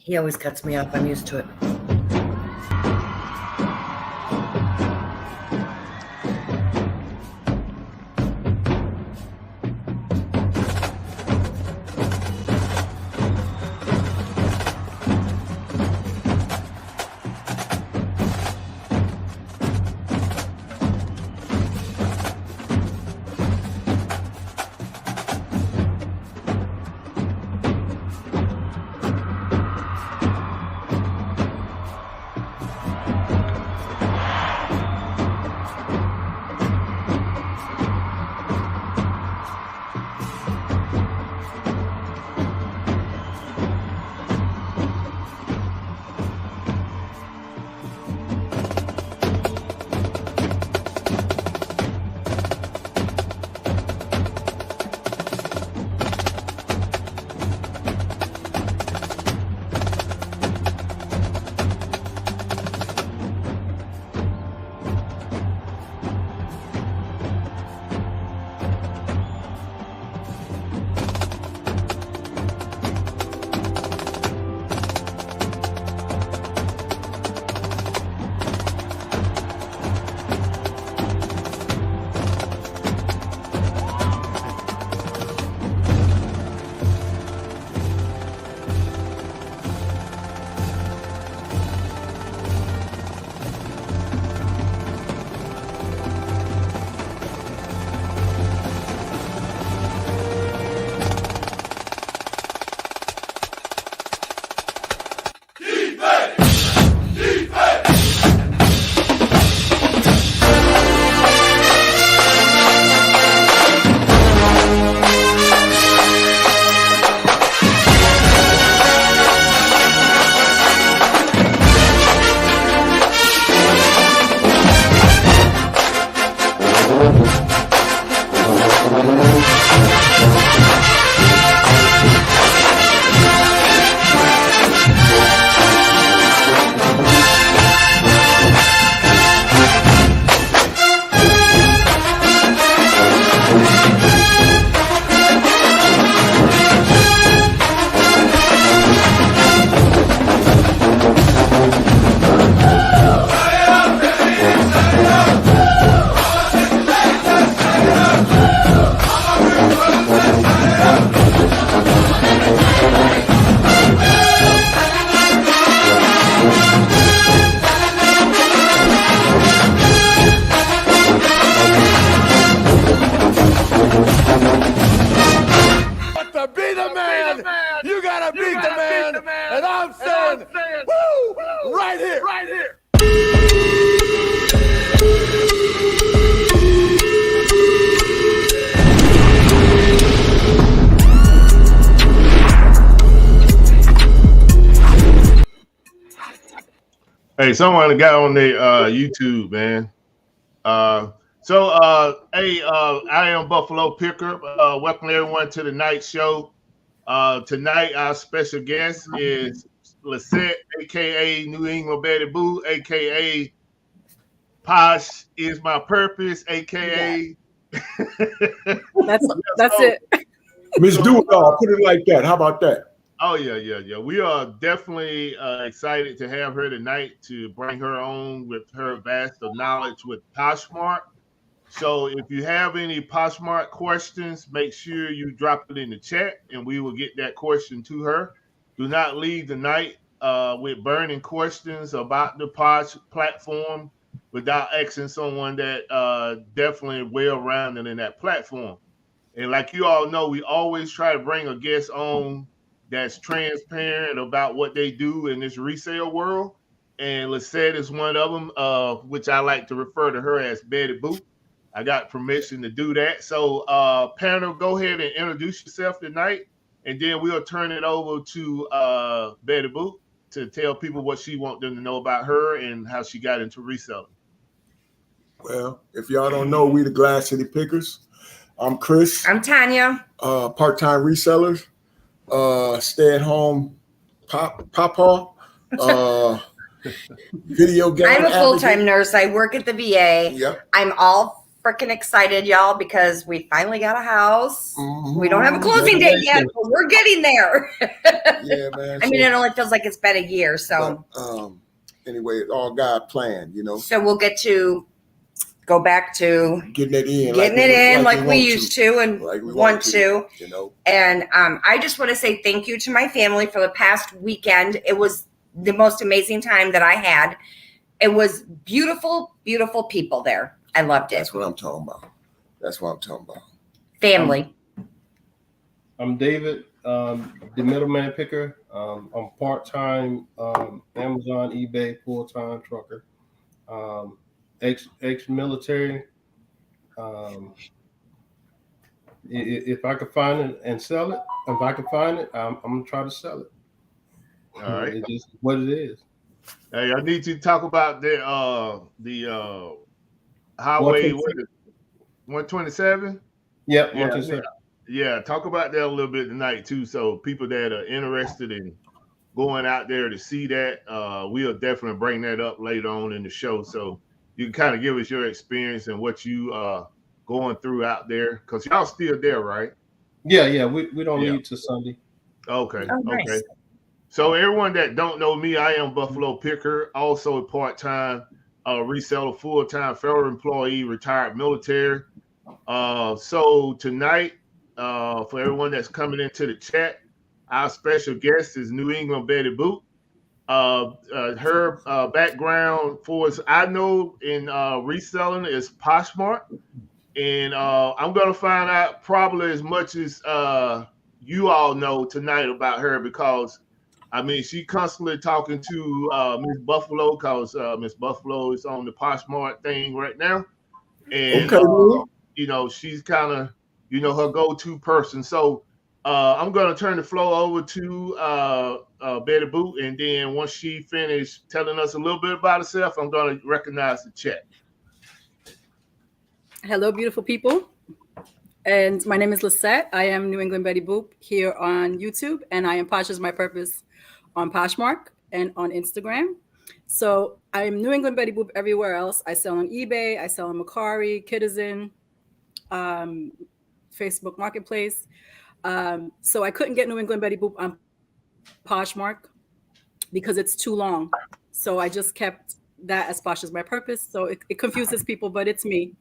He always cuts me off. I'm used to it. Hey, someone got on their YouTube, man. I am Buffalo Picker. Welcome everyone to the night show. Tonight, our special guest is Lisette, aka New England Betty Boo, aka Posh is my purpose, aka. That's it. Miss Do It All, put it like that. How about that? Oh, yeah. We are definitely excited to have her tonight to bring her on with her vast of knowledge with Poshmark. So if you have any Poshmark questions, make sure you drop it in the chat and we will get that question to her. Do not leave the night with burning questions about the Posh platform without asking someone that definitely well-rounded in that platform. And like you all know, we always try to bring a guest on that's transparent about what they do in this resale world. And Lisette is one of them, which I like to refer to her as Betty Boo. I got permission to do that. So panel, go ahead and introduce yourself tonight. And then we'll turn it over to Betty Boo to tell people what she wants them to know about her and how she got into reselling. Well, if y'all don't know, we the Glass City Pickers. I'm Chris. I'm Tanya. Part-time resellers. Stay-at-home papa. Video game. I'm a full-time nurse. I work at the VA. Yep. I'm all freaking excited, y'all, because we finally got a house. We don't have a closing date yet, but we're getting there. Yeah, man. I mean, it only feels like it's been a year. So anyway, it's all God planned, So we'll get to go back to getting it in like we used to and like we want to. And I just want to say thank you to my family for the past weekend. It was the most amazing time that I had. It was beautiful, beautiful people there. I loved it. That's what I'm talking about. Family. I'm David, the middleman picker. I'm part-time Amazon, eBay, full-time trucker. Ex-military. If I could find it and sell it, if I could find it, I'm gonna try to sell it. All right, it's just what it is. Hey, I need you to talk about the highway. 127. Yep, 127. Yeah, talk about that a little bit tonight too. So people that are interested in going out there to see that, we'll definitely bring that up later on in the show. So you can kind of give us your experience and what you going through out there, because y'all still there, right? Yeah. We don't leave till Sunday. Okay. Oh, nice. Okay. So everyone that don't know me, I am Buffalo Picker, also a part-time reseller, full-time federal employee, retired military. So tonight, for everyone that's coming into the chat, our special guest is New England Betty Boop. Her background, for as I know in reselling, is Poshmark, and I'm gonna find out probably as much as you all know tonight about her, because I mean, she constantly talking to Miss Buffalo, because Miss Buffalo is on the Poshmark thing right now. And, she's kind of, her go-to person. So I'm going to turn the floor over to Betty Boop. And then once she finished telling us a little bit about herself, I'm going to recognize the chat. Hello, beautiful people. And my name is Lisette. I am New England Betty Boop here on YouTube, and I am Posh is my purpose on Poshmark and on Instagram. So I'm New England Betty Boop everywhere else. I sell on eBay, I sell on Mercari, Citizen, Facebook Marketplace. So I couldn't get New England Betty Boop on Poshmark because it's too long. So I just kept that as Posh is my purpose. So it confuses people, but it's me.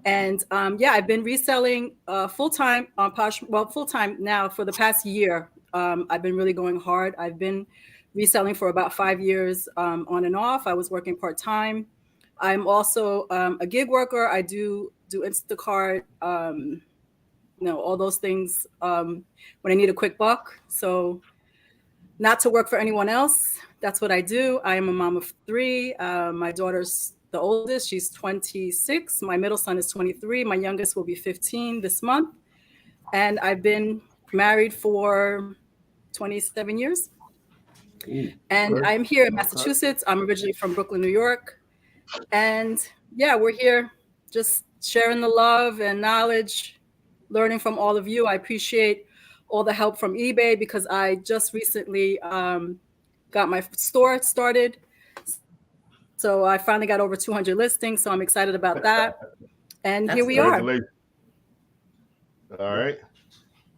And I've been reselling full-time on Posh, full-time now for the past year. I've been really going hard. I've been reselling for about 5 years on and off. I was working part-time. I'm also a gig worker. I do Instacart, all those things when I need a quick buck. So not to work for anyone else. That's what I do. I am a mom of 3. My daughter's the oldest. She's 26. My middle son is 23. My youngest will be 15 this month. And I've been married for 27 years. And I'm here in Massachusetts. I'm originally from Brooklyn, New York. And we're here just sharing the love and knowledge, learning from all of you. I appreciate all the help from eBay, because I just recently got my store started. So I finally got over 200 listings. So I'm excited about that. And here we are. All right.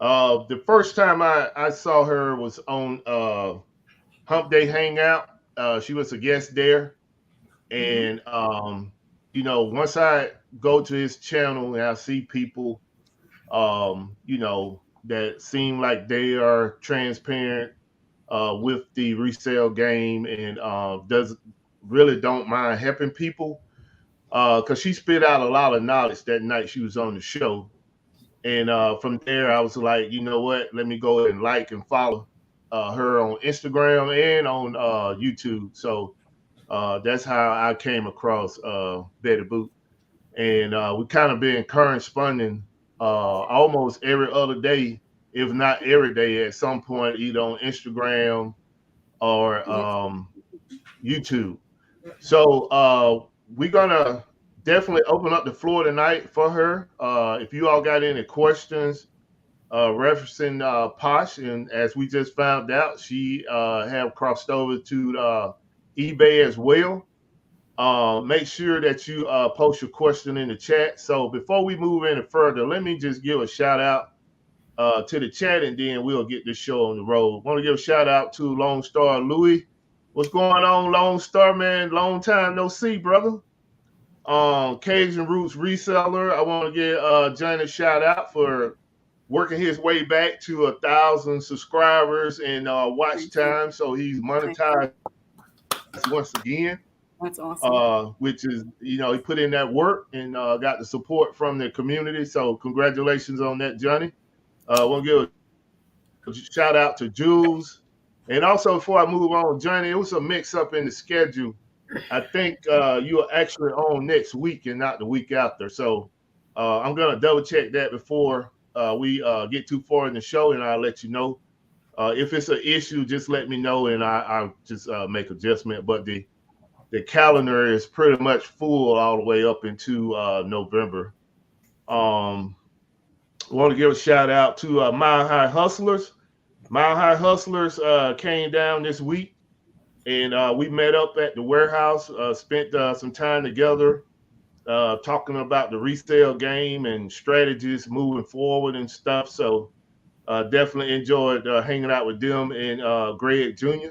The first time I saw her was on Hump Day Hangout. She was a guest there. And, once I go to his channel and I see people, that seem like they are transparent with the resale game and really don't mind helping people, because she spit out a lot of knowledge that night she was on the show. And from there, I was like, you know what? Let me go ahead and like and follow her on Instagram and on YouTube. So that's how I came across Betty Boop. And we kind of been corresponding almost every other day, if not every day, at some point, either on Instagram or YouTube. So we're gonna definitely open up the floor tonight for her. If you all got any questions referencing Posh, and as we just found out, she have crossed over to eBay as well. Make sure that you post your question in the chat. So before we move any further, let me just give a shout out to the chat, and then we'll get this show on the road. Want to give a shout out to Lone Star Louis. What's going on, Lone Star, man? Long time no see, brother. Cajun Roots Reseller. I want to give Johnny a shout out for working his way back to 1,000 subscribers and watch time. So he's monetized once again. That's awesome. Which is, he put in that work and got the support from the community. So congratulations on that, Johnny. I want to give a shout out to Jules. And also, before I move on, Johnny, it was a mix up in the schedule. I think you are actually on next week and not the week after. So I'm going to double check that before we get too far in the show, and I'll let you know. If it's an issue, just let me know, and I'll just make adjustment. But the calendar is pretty much full all the way up into November. I want to give a shout out to Mile High Hustlers. Mile High Hustlers came down this week, and we met up at the warehouse, spent some time together talking about the resale game and strategies moving forward and stuff. So definitely enjoyed hanging out with them and Greg Jr.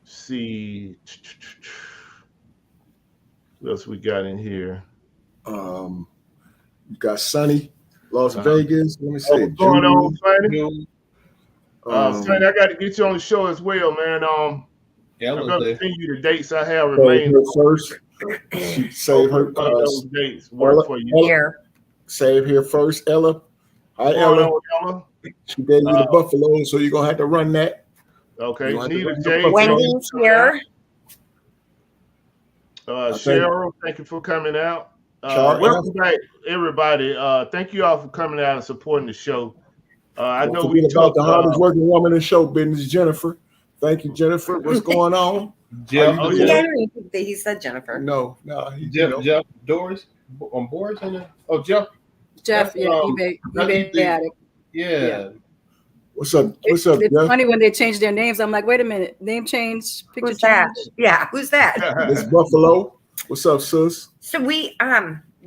See what else we got in here. You got Sunny, Las Vegas. Let me see. What's going on, Sunny? Sonny, I got to get you on the show as well, man. I'm going to send you the dates I have remaining. First, save her. Those dates work for you. Here. Save here first, Ella. Hi, Ella. She gave you the Buffalo, so you're going to have to run that. Okay. Nita J. Wendy's here. Cheryl, thank you for coming out. Welcome back, everybody. Thank you all for coming out and supporting the show. I know we talked the hardest working woman in show business, Jennifer. Thank you, Jennifer. What's going on? Jeff, he said Jennifer. No, Jeff Doris on boards in there. Oh, Jeff, yeah, eBay addict. Yeah. What's up? It's Jeff? Funny when they change their names. I'm like, wait a minute, name change, picture who's that? change. Yeah, who's that? It's Buffalo. What's up, sis? So we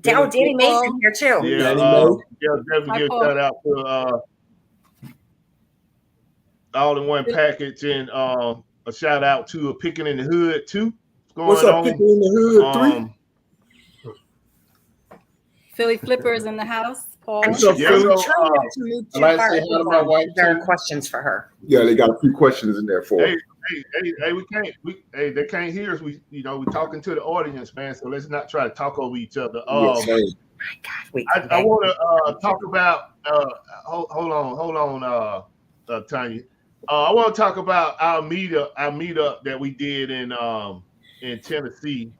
Danny Mason here too. Yeah, definitely give a shout out to All in One Package, and a shout out to Picking in the Hood too. What's up, Picking in the Hood 3? Philly Flippers in the house. Paul. What's up, Philly? My wife. There are questions for her. Yeah, they got a few questions in there for her. Hey, they can't hear us. We talking to the audience, man. So let's not try to talk over each other. My God, I want to talk about. Hold on, Tanya. I want to talk about our meetup that we did in Tennessee,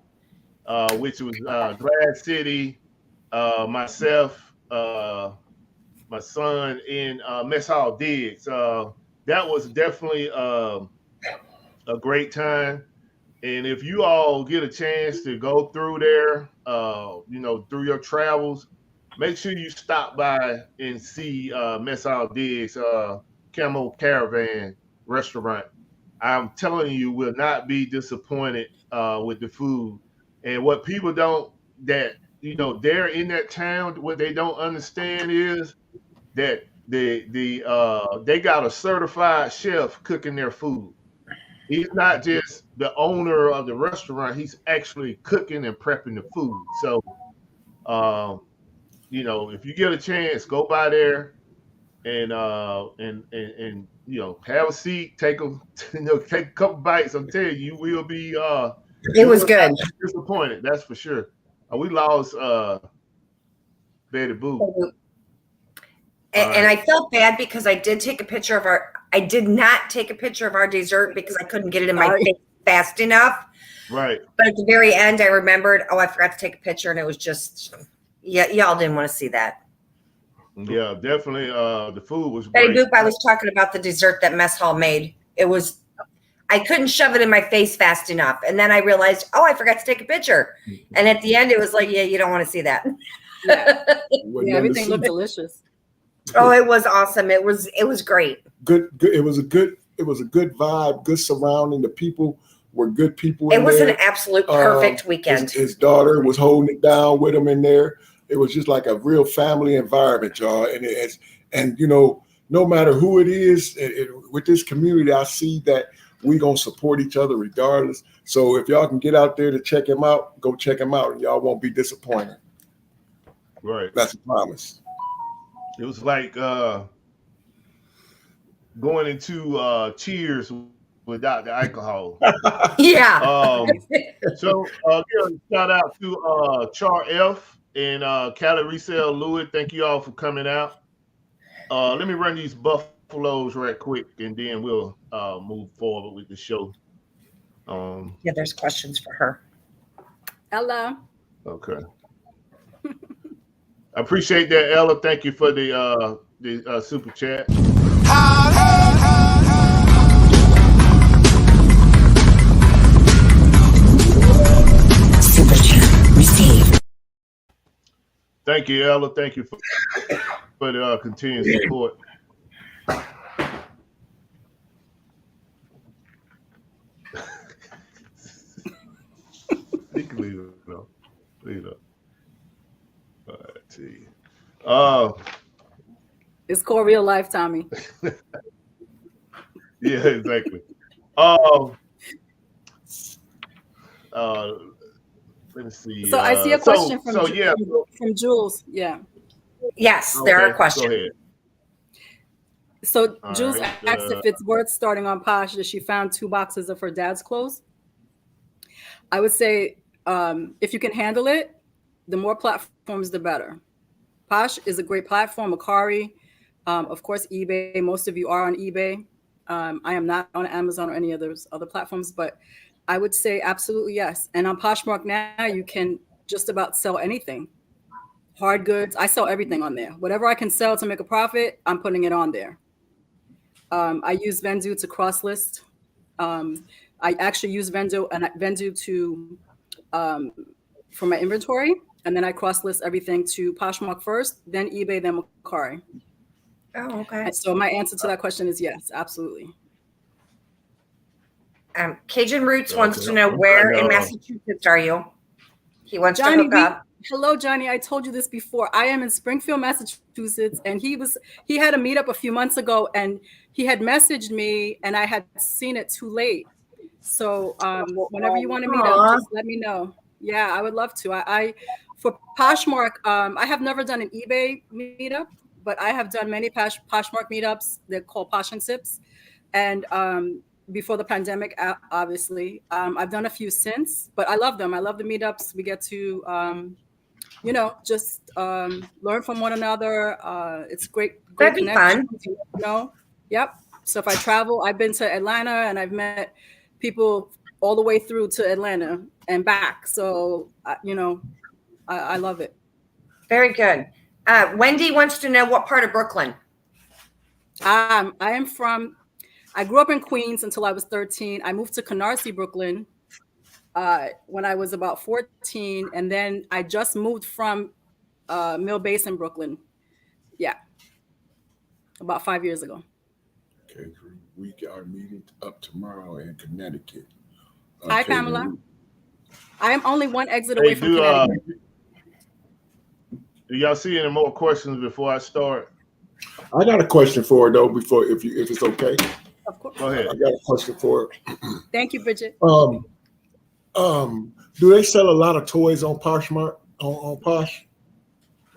which was Glad City, myself, my son, in Mess Hall Diggs. That was definitely a great time. And if you all get a chance to go through there, through your travels, make sure you stop by and see Mess Hall Diggs Camo Caravan restaurant. I'm telling you, will not be disappointed with the food. And what people they're in that town, what they don't understand is that they got a certified chef cooking their food. He's not just the owner of the restaurant; he's actually cooking and prepping the food. So, if you get a chance, go by there and have a seat, take a couple bites. I'm telling you, will be. It was good. Disappointed, that's for sure. We lost Betty Boo. And I felt bad because I did take a picture of I did not take a picture of our dessert because I couldn't get it in my face fast enough. Right. But at the very end, I remembered, I forgot to take a picture, and it was just, y'all didn't want to see that. Yeah, definitely. The food was Betty great. Boop, I was talking about the dessert that Mess Hall made. I couldn't shove it in my face fast enough. And then I realized, I forgot to take a picture. And at the end, it was like, you don't want to see that. Yeah, everything looked delicious. Oh, it was awesome. It was great. Good. It was a good vibe, good surrounding. The people were good people. It was an absolute perfect weekend. His daughter was holding it down with him in there. It was just like a real family environment, y'all. And you know, no matter who it is, with this community, I see that we gonna support each other regardless. So if y'all can get out there to check him out, go check him out, and y'all won't be disappointed. Right. That's a promise. It was like going into Cheers without the alcohol. Yeah. So shout out to Char F and Cali Resale Louis. Thank you all for coming out. Let me run these buffaloes right quick, and then we'll move forward with the show. Yeah, there's questions for her. Ella. Okay. I appreciate that, Ella. Thank you for the super chat. Super chat received. Thank you, Ella. Thank you for the continued support. You can leave it though. Leave it up. All right, It's called real life, Tommy. yeah, exactly. Let me see. So I see a question from Jules. Yeah. Yes, there are questions. Go ahead. So All Jules right, asked if it's worth starting on Posh that she found 2 boxes of her dad's clothes. I would say if you can handle it, the more platforms, the better. Posh is a great platform. Mercari, of course, eBay. Most of you are on eBay. I am not on Amazon or any of those other platforms, but I would say absolutely yes. And on Poshmark now, you can just about sell anything. Hard goods. I sell everything on there. Whatever I can sell to make a profit, I'm putting it on there. I use Vendu to cross list. I actually use Vendu to for my inventory, and then I cross list everything to Poshmark first, then eBay, then Mercari. Oh, okay. And so my answer to that question is yes, absolutely. Cajun Roots wants to know where in Massachusetts are you? He wants to hook up. Hello, Johnny. I told you this before. I am in Springfield, Massachusetts, and he had a meetup a few months ago, and he had messaged me, and I had seen it too late. So whenever you want to meet up, just let me know. Yeah, I would love to. I for Poshmark, I have never done an eBay meetup, but I have done many Poshmark meetups. They're called Posh and Sips, and before the pandemic, obviously, I've done a few since, but I love them. I love the meetups. We get to just learn from one another. It's great connection. Yep. So if I travel, I've been to Atlanta and I've met people all the way through to Atlanta and back. So, I love it. Very good. Wendy wants to know what part of Brooklyn. I grew up in Queens until I was 13. I moved to Canarsie, Brooklyn, when I was about 14. And then I just moved from Mill Basin, Brooklyn. Yeah. About 5 years ago. Okay. We are meeting up tomorrow in Connecticut. Hi, Pamela. I am only one exit away from Connecticut. Do y'all see any more questions before I start? I got a question for her though. If it's okay. Of course. Go ahead. I got a question for her. Thank you, Bridget. Do they sell a lot of toys on Poshmark on Posh?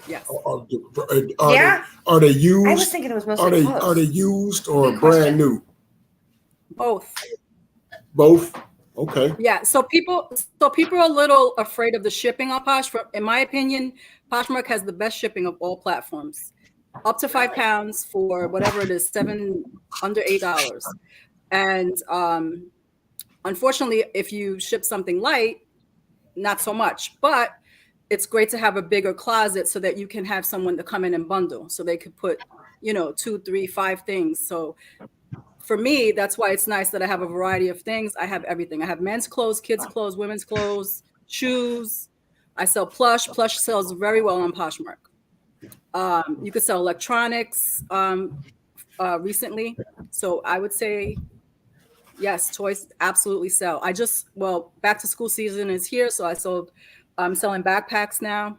Yes. Are they used? I was thinking it was mostly clothes. Are they used or brand new? Both. Both. Okay. Yeah. So people are a little afraid of the shipping on Posh. In my opinion, Poshmark has the best shipping of all platforms. Up to £5 for whatever it is, under $8. And unfortunately, if you ship something light, not so much. But it's great to have a bigger closet so that you can have someone to come in and bundle. So they could put, 2, 3, 5 things. So for me, that's why it's nice that I have a variety of things. I have everything. I have men's clothes, kids' clothes, women's clothes, shoes. I sell plush. Plush sells very well on Poshmark. You could sell electronics recently. So I would say, Yes, toys absolutely sell. Back to school season is here, so I'm selling backpacks now.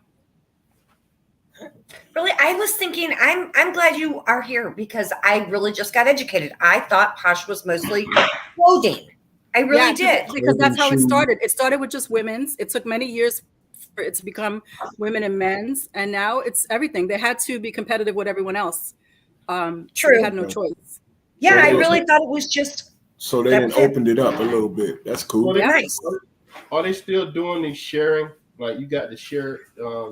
Really, I was thinking, I'm glad you are here because I really just got educated. I thought Posh was mostly clothing. I really did. Because that's how it Shoes. started. It started with just women's. It took many years for it to become women and men's, and now it's everything. They had to be competitive with everyone else. So True. they had no choice. Yeah, So I they- really thought it was just So they That then was it. opened it up a little bit. That's cool. Well, they- nice. Are they still doing the sharing? Like you got to share.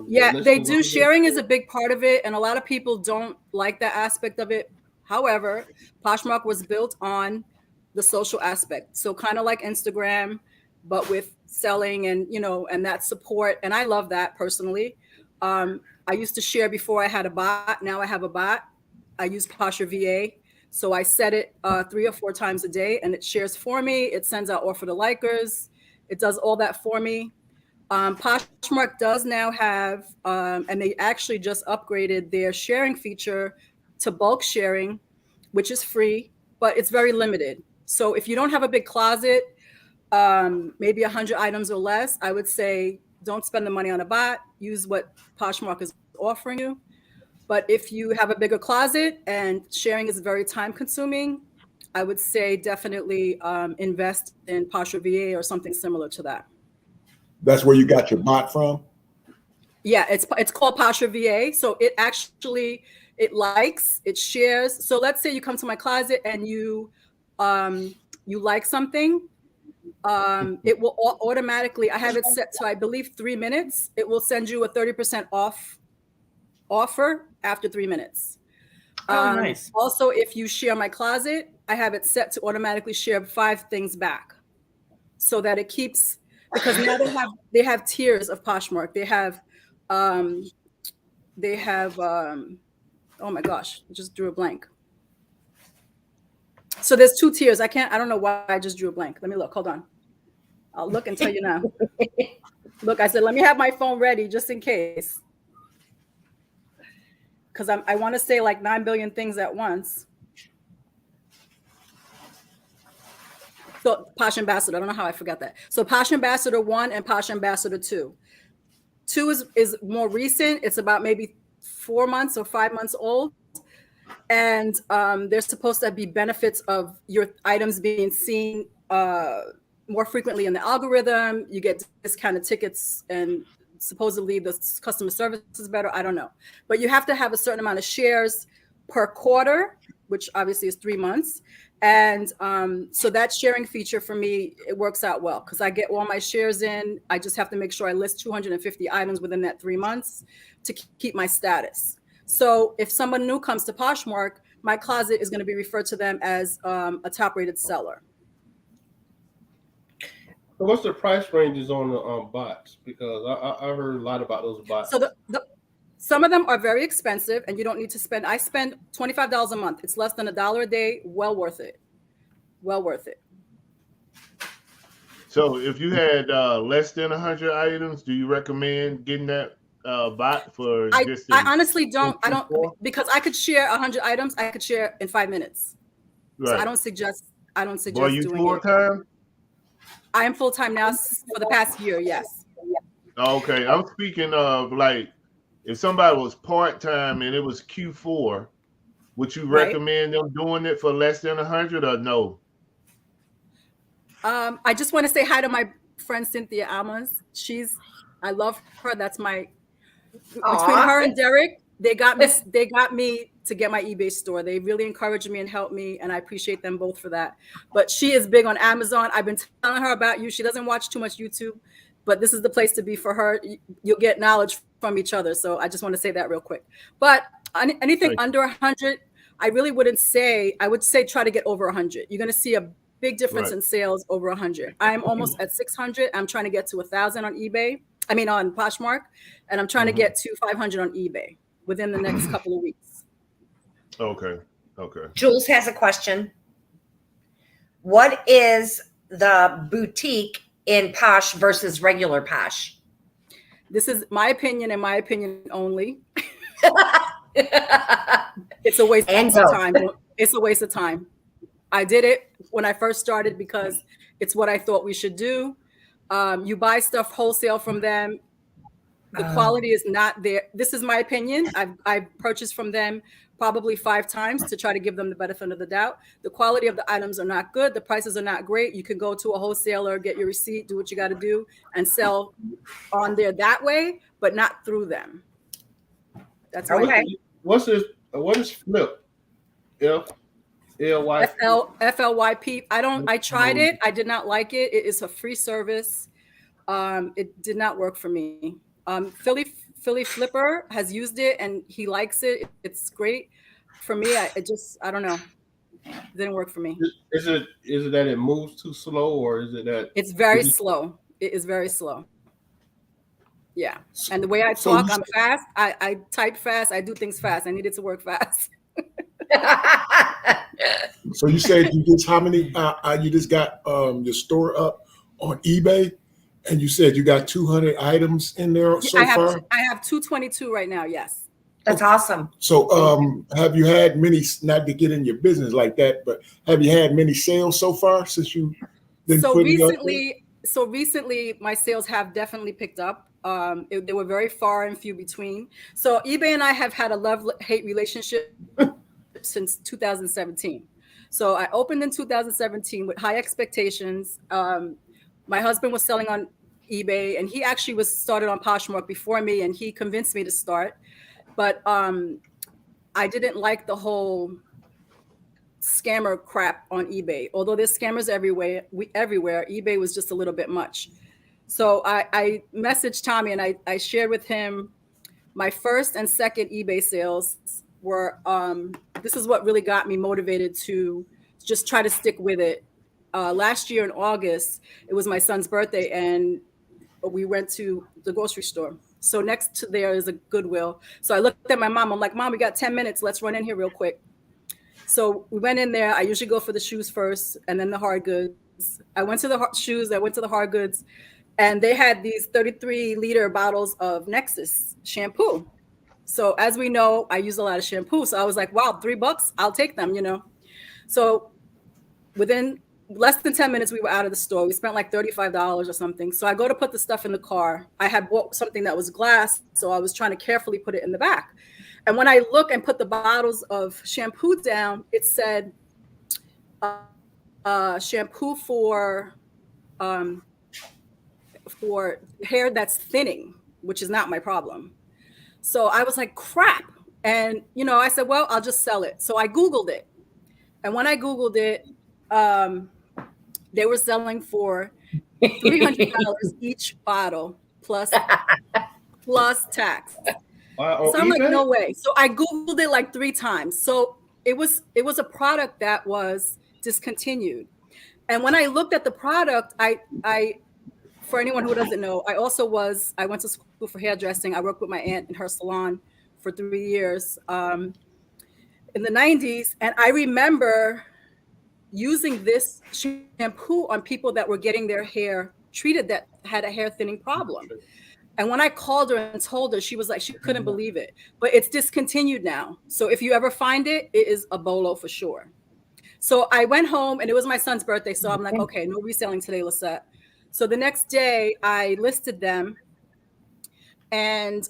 Yeah, the they listings do. on there? Sharing is a big part of it, and a lot of people don't like that aspect of it. However, Poshmark was built on the social aspect, so kind of like Instagram, but with selling and and that support. And I love that personally. I used to share before I had a bot. Now I have a bot. I use Posher VA, so I set it 3 or 4 times a day, and it shares for me. It sends out offer to likers. It does all that for me. Poshmark does now have, and they actually just upgraded their sharing feature to bulk sharing, which is free, but it's very limited. So if you don't have a big closet, maybe 100 items or less, I would say don't spend the money on a bot. Use what Poshmark is offering you. But if you have a bigger closet and sharing is very time consuming, I would say definitely invest in Posher VA or something similar to that. That's where you got your bot from? Yeah, it's called Posher VA. So it likes, it shares. So let's say you come to my closet and you like something. It will automatically, I have it set to, I believe, 3 minutes. It will send you a 30% off offer after 3 minutes. Nice. Also, if you share my closet, I have it set to automatically share 5 things back, so that it keeps, because now they have tiers of Poshmark. They have oh my gosh, I just drew a blank. So there's 2 tiers. I don't know why I just drew a blank. Let me look. Hold on. I'll look and tell you now. Look, I said, let me have my phone ready just in case. Because I want to say like 9 billion things at once. So Posh Ambassador, I don't know how I forgot that. So Posh Ambassador 1 and Posh Ambassador 2. 2 is more recent. It's about maybe 4 months or 5 months old. And there's supposed to be benefits of your items being seen more frequently in the algorithm. You get discounted tickets, and supposedly the customer service is better. I don't know. But you have to have a certain amount of shares per quarter, which obviously is 3 months. And so that sharing feature for me, it works out well because I get all my shares in. I just have to make sure I list 250 items within that 3 months to keep my status. So if someone new comes to Poshmark, my closet is going to be referred to them as a top-rated seller. So what's the price ranges on the bots? Because I heard a lot about those bots. So some of them are very expensive, and you don't need to spend. I spend $25 a month. It's less than $1 a day. Well worth it. Well worth it. So if you had less than 100 items, do you recommend getting that bot for just? I honestly don't. I don't, Q4? because I could share 100 items. I could share in 5 minutes. Right. So I don't suggest Boy, you doing full it. time? I am full time now for the past year. Yes. Okay, I'm speaking of like if somebody was part time and it was Q4, would you Right. recommend them doing it for less than 100 or no? I just want to say hi to my friend Cynthia Almas. I love her. That's my between her and Derek. They got me to get my eBay store. They really encouraged me and helped me, and I appreciate them both for that. But she is big on Amazon. I've been telling her about you. She doesn't watch too much YouTube, but this is the place to be for her. You'll get knowledge from each other. So I just want to say that real quick. But anything under 100, I really wouldn't say. I would say try to get over 100. You're going to see a big difference in sales over 100. I'm almost at 600. I'm trying to get to 1,000 on eBay. I mean, on Poshmark, and I'm trying to get to 500 on eBay within the next couple of weeks. Okay. Jules has a question. What is the boutique in Posh versus regular Posh? This is my opinion and my opinion only. It's a waste of time. It's a waste of time. I did it when I first started because it's what I thought we should do. You buy stuff wholesale from them. The quality is not there. This is my opinion. I've purchased from them probably 5 times to try to give them the benefit of the doubt. The quality of the items are not good. The prices are not great. You can go to a wholesaler, get your receipt, do what you got to do, and sell on there that way, but not through them. That's Okay. What is Flip? F-L-Y-P? FLYP. I tried it. I did not like it. It is a free service. It did not work for me. Philly Flipper has used it and he likes it. It's great. For me, I don't know. It didn't work for me. Is it that it moves too slow, or is it that it's very slow? It is very slow. Yeah. And the way I talk, I'm fast. I type fast. I do things fast. I need it to work fast. So you said you just how many? You just got your store up on eBay, and you said you got 200 items in there so far. I have 222 right now. Yes. That's awesome. So have you had many? Not to get in your business like that, but have you had many sales so far since you? So recently, my sales have definitely picked up. They were very far and few between. So eBay and I have had a love-hate relationship since 2017. So I opened in 2017 with high expectations. My husband was selling on eBay, and he actually was started on Poshmark before me, and he convinced me to start. But I didn't like the whole scammer crap on eBay. Although there's scammers everywhere, eBay was just a little bit much. So I messaged Tommy and I shared with him my first and second eBay sales were, this is what really got me motivated to just try to stick with it. Last year in August, it was my son's birthday and we went to the grocery store. So next to there is a Goodwill. So I looked at my mom. I'm like, Mom, we got 10 minutes. Let's run in here real quick. So we went in there. I usually go for the shoes first and then the hard goods. I went to the shoes. I went to the hard goods. And they had these 33-liter bottles of Nexus shampoo. So as we know, I use a lot of shampoo. So I was like, wow, $3, I'll take them, you know. So within less than 10 minutes, we were out of the store. We spent like $35 or something. So I go to put the stuff in the car. I had bought something that was glass, so I was trying to carefully put it in the back. And when I look and put the bottles of shampoo down, it said shampoo for hair that's thinning, which is not my problem. So I was like, crap. And, you know, I said, well, I'll just sell it. So I Googled it. And when I Googled it, they were selling for $300 each bottle plus tax. So I'm like, no way. So I Googled it like 3 times. So it was a product that was discontinued. And when I looked at the product, I for anyone who doesn't know, I went to school for hairdressing. I worked with my aunt in her salon for 3 years in the 90s. And I remember using this shampoo on people that were getting their hair treated that had a hair thinning problem. And when I called her and told her, she was like, she couldn't believe it. But it's discontinued now. So if you ever find it, it is a bolo for sure. So I went home and it was my son's birthday. So I'm like, okay, no reselling today, Lisette. So the next day I listed them and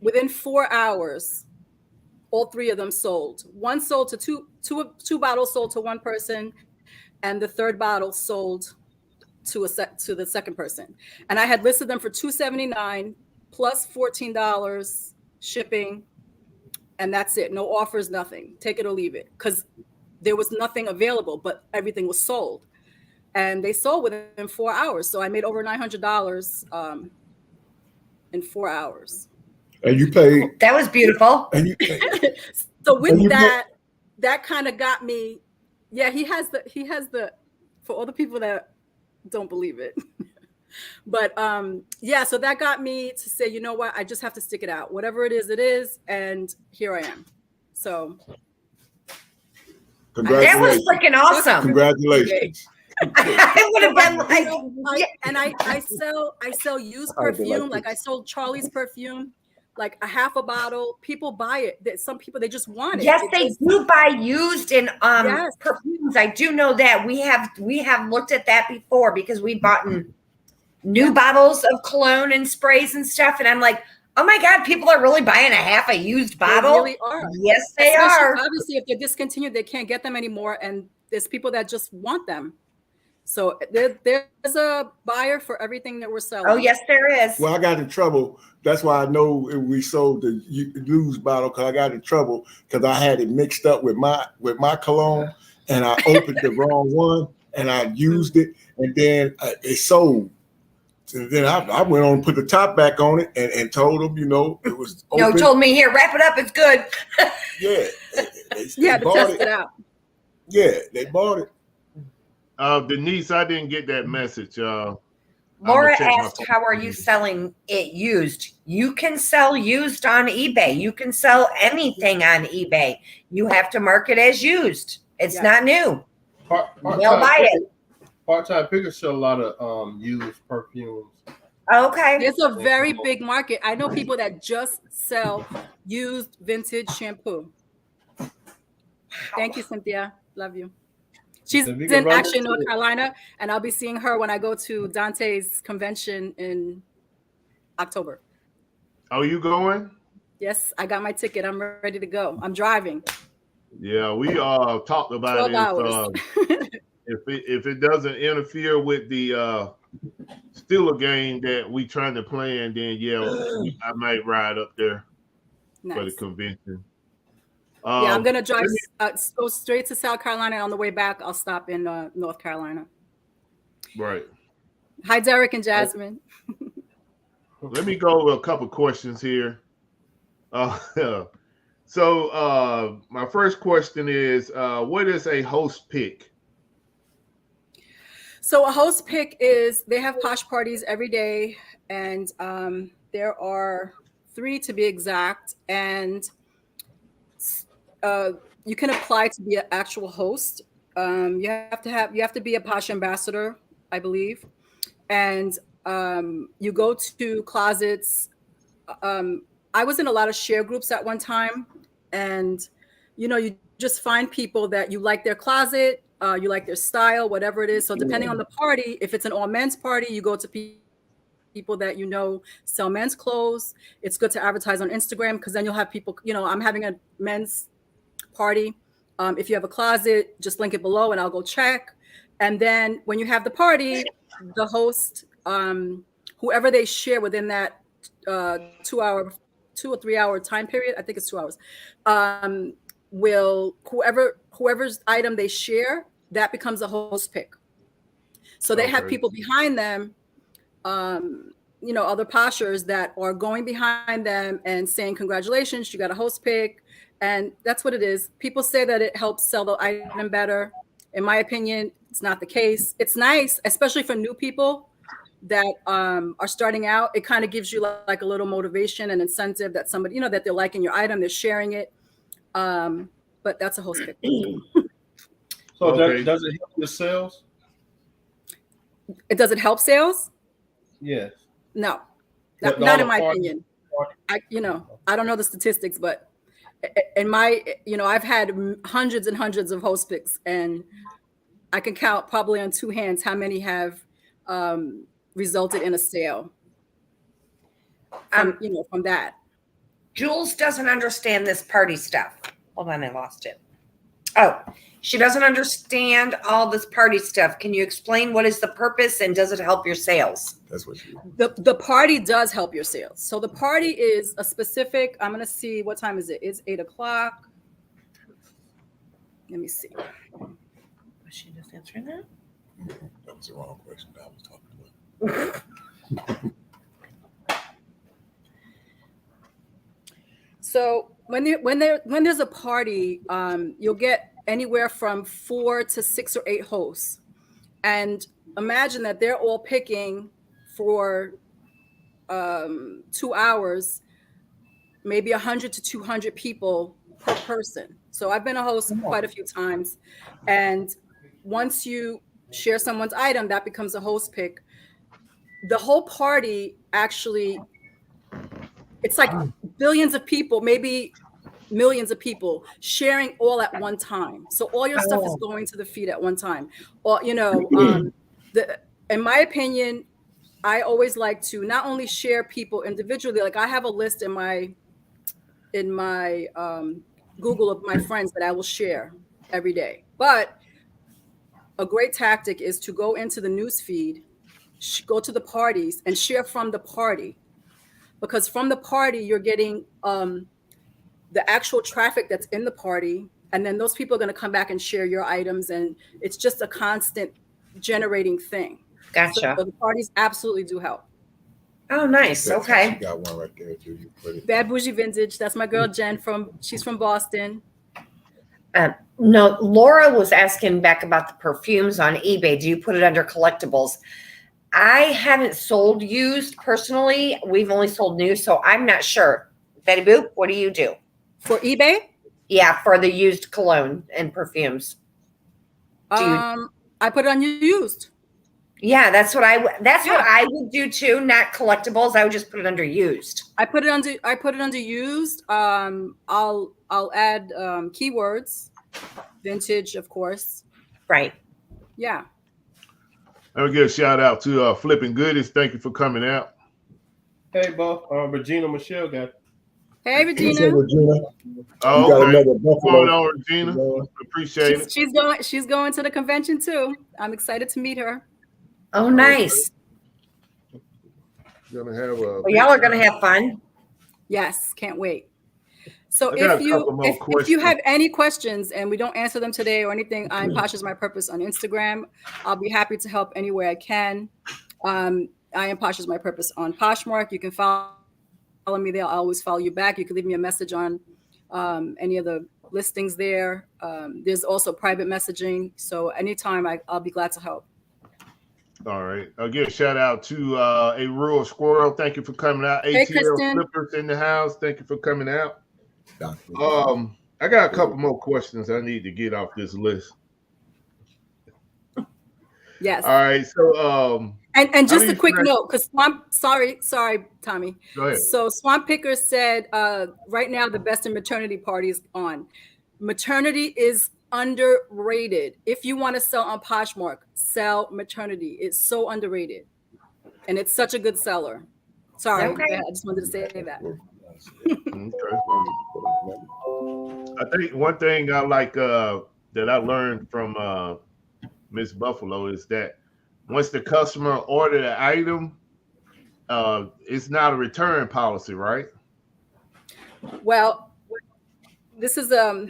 within 4 hours, all 3 of them sold. One sold to two bottles sold to one person and the third bottle sold to the second person. And I had listed them for $279 plus $14 shipping. And that's it. No offers, nothing. Take it or leave it. Because there was nothing available, but everything was sold. And they sold within 4 hours. So I made over $900 in 4 hours. And you paid. That was beautiful. And you, so with that kind of got me. Yeah, he has the for all the people that don't believe it. But yeah, so that got me to say, you know what, I just have to stick it out. Whatever it is, and here I am. So that was freaking awesome. Congratulations. I would have been like, I sell used perfume. Like I sold Charlie's perfume. like a half a bottle. People buy it. That some people they just want it. Yes, It they just- do buy used in Yes. perfumes. I do know that. We have looked at that before because we bought new bottles of cologne and sprays and stuff. And I'm like, oh my God, people are really buying a half a used bottle. They really are. Yes, they Especially, are. obviously, if they're discontinued, they can't get them anymore, and there's people that just want them. So there's a buyer for everything that we're selling. Oh, yes, there is. Well, I got in trouble. That's why I know we sold the used bottle, because I got in trouble because I had it mixed up with my cologne, and I opened the wrong one, and I used it, and then it sold. And then I went on and put the top back on it and told them, it was open. No, told me, here, wrap it up. It's good. Yeah. You had to test it out. Yeah, they bought it. Denise, I didn't get that message. Laura asked, how are you selling it used? You can sell used on eBay. You can sell anything on eBay. You have to mark it as used. It's not new. They'll buy it. Part-time pickers sell a lot of used perfumes. Okay. There's a very big market. I know people that just sell used vintage shampoo. Thank you, Cynthia. Love you. She's in actually North Carolina, and I'll be seeing her when I go to Dante's convention in October. Oh, you going? Yes, I got my ticket. I'm ready to go. I'm driving. Yeah, we talked about 12 hours. If it doesn't interfere with the Steeler game that we trying to plan, then I might ride up there for the convention. Yeah, I'm gonna drive, go straight to South Carolina. On the way back, I'll stop in North Carolina. Right. Hi, Derek and Jasmine. Let me go with a couple questions here. So my first question is, what is a host pick? So a host pick is, they have Posh parties every day, and there are 3 to be exact, and you can apply to be an actual host. You have to be a Posh ambassador, I believe, and you go to closets. I was in a lot of share groups at one time, and you just find people that you like their closet, you like their style, whatever it is. So depending on the party, if it's an all men's party, you go to people that sell men's clothes. It's good to advertise on Instagram, because then you'll have people, I'm having a men's party. If you have a closet, just link it below and I'll go check. And then when you have the party, the host, whoever they share within that 2 or 3 hour time period, I think it's 2 hours, will whoever's item they share, that becomes a host pick. So they have people behind them, other poshers that are going behind them and saying, congratulations, you got a host pick. And that's what it is. People say that it helps sell the item better. In my opinion, it's not the case. It's nice, especially for new people that are starting out. It kind of gives you like a little motivation and incentive that somebody, that they're liking your item, they're sharing it. But that's a host pick. So does it help your sales? Does it help sales? Yes. No, not in my opinion. I don't know the statistics, but in my, I've had hundreds and hundreds of host picks, and I can count probably on 2 hands how many have resulted in a sale. From that. Jules doesn't understand this party stuff. Hold on, I lost it. Oh, she doesn't understand all this party stuff. Can you explain what is the purpose, and does it help your sales? That's what the party does help your sales. So the party is a specific, I'm going to see, what time is it? It's 8:00. Let me see. Was she just answering that? That was the wrong question I was talking about. So when there's a party, you'll get anywhere from 4 to 6 or 8 hosts, and imagine that they're all picking for 2 hours, maybe 100 to 200 people per person. So I've been a host quite a few times, and once you share someone's item, that becomes a host pick. The whole party actually, it's like billions of people, maybe millions of people sharing all at one time. So all your stuff is going to the feed at one time. Or, you know, in my opinion, I always like to not only share people individually, like I have a list in my Google of my friends that I will share every day. But a great tactic is to go into the news feed, go to the parties and share from the party, because from the party you're getting the actual traffic that's in the party, and then those people are going to come back and share your items, and it's just a constant generating thing. Gotcha. So the parties absolutely do help. Oh, nice. Okay. You got one right there too. You put it. Bad Bougie Vintage. That's my girl Jen she's from Boston. No, Laura was asking back about the perfumes on eBay. Do you put it under collectibles? I haven't sold used personally. We've only sold new, so I'm not sure. Betty Boop, what do you do? For eBay? Yeah, for the used cologne and perfumes. I put it on used. Yeah, that's what I would do too. Not collectibles. I would just put it under used. I put it under used. I'll add keywords, vintage, of course. Right. Yeah. I'll give a shout out to Flipping Goodies. Thank you for coming out. Hey, Bo. Regina Michelle got. Hey, Regina. Regina. Oh, You got okay. another What's Buffalo. going on, Regina? Appreciate it. She's going to the convention too. I'm excited to meet her. Oh, nice. Gonna have Well, y'all are gonna have fun. Yes, can't wait. So I got if a couple more you questions. have any questions and we don't answer them today or anything, I'm Posh is my purpose on Instagram. I'll be happy to help any way I can. I am Posh is my purpose on Poshmark. You can follow me there. I'll always follow you back. You can leave me a message on any of the listings there. There's also private messaging. So anytime I'll be glad to help. All right. I'll give a shout out to a rural squirrel. Thank you for coming out. Hey, ATL Kristen. Flippers in the house. Thank you for coming out. I got a couple more questions I need to get off this list. Yes. All right. So and just a quick note, because sorry, Tommy. Go ahead. So Swamp Picker said right now the best in maternity party is on. Maternity is underrated. If you want to sell on Poshmark, sell maternity. It's so underrated, and it's such a good seller. Sorry, Okay. I just wanted to say that. Okay. I think one thing I like that I learned from Miss Buffalo is that once the customer ordered an item, it's not a return policy, right? Well, this is a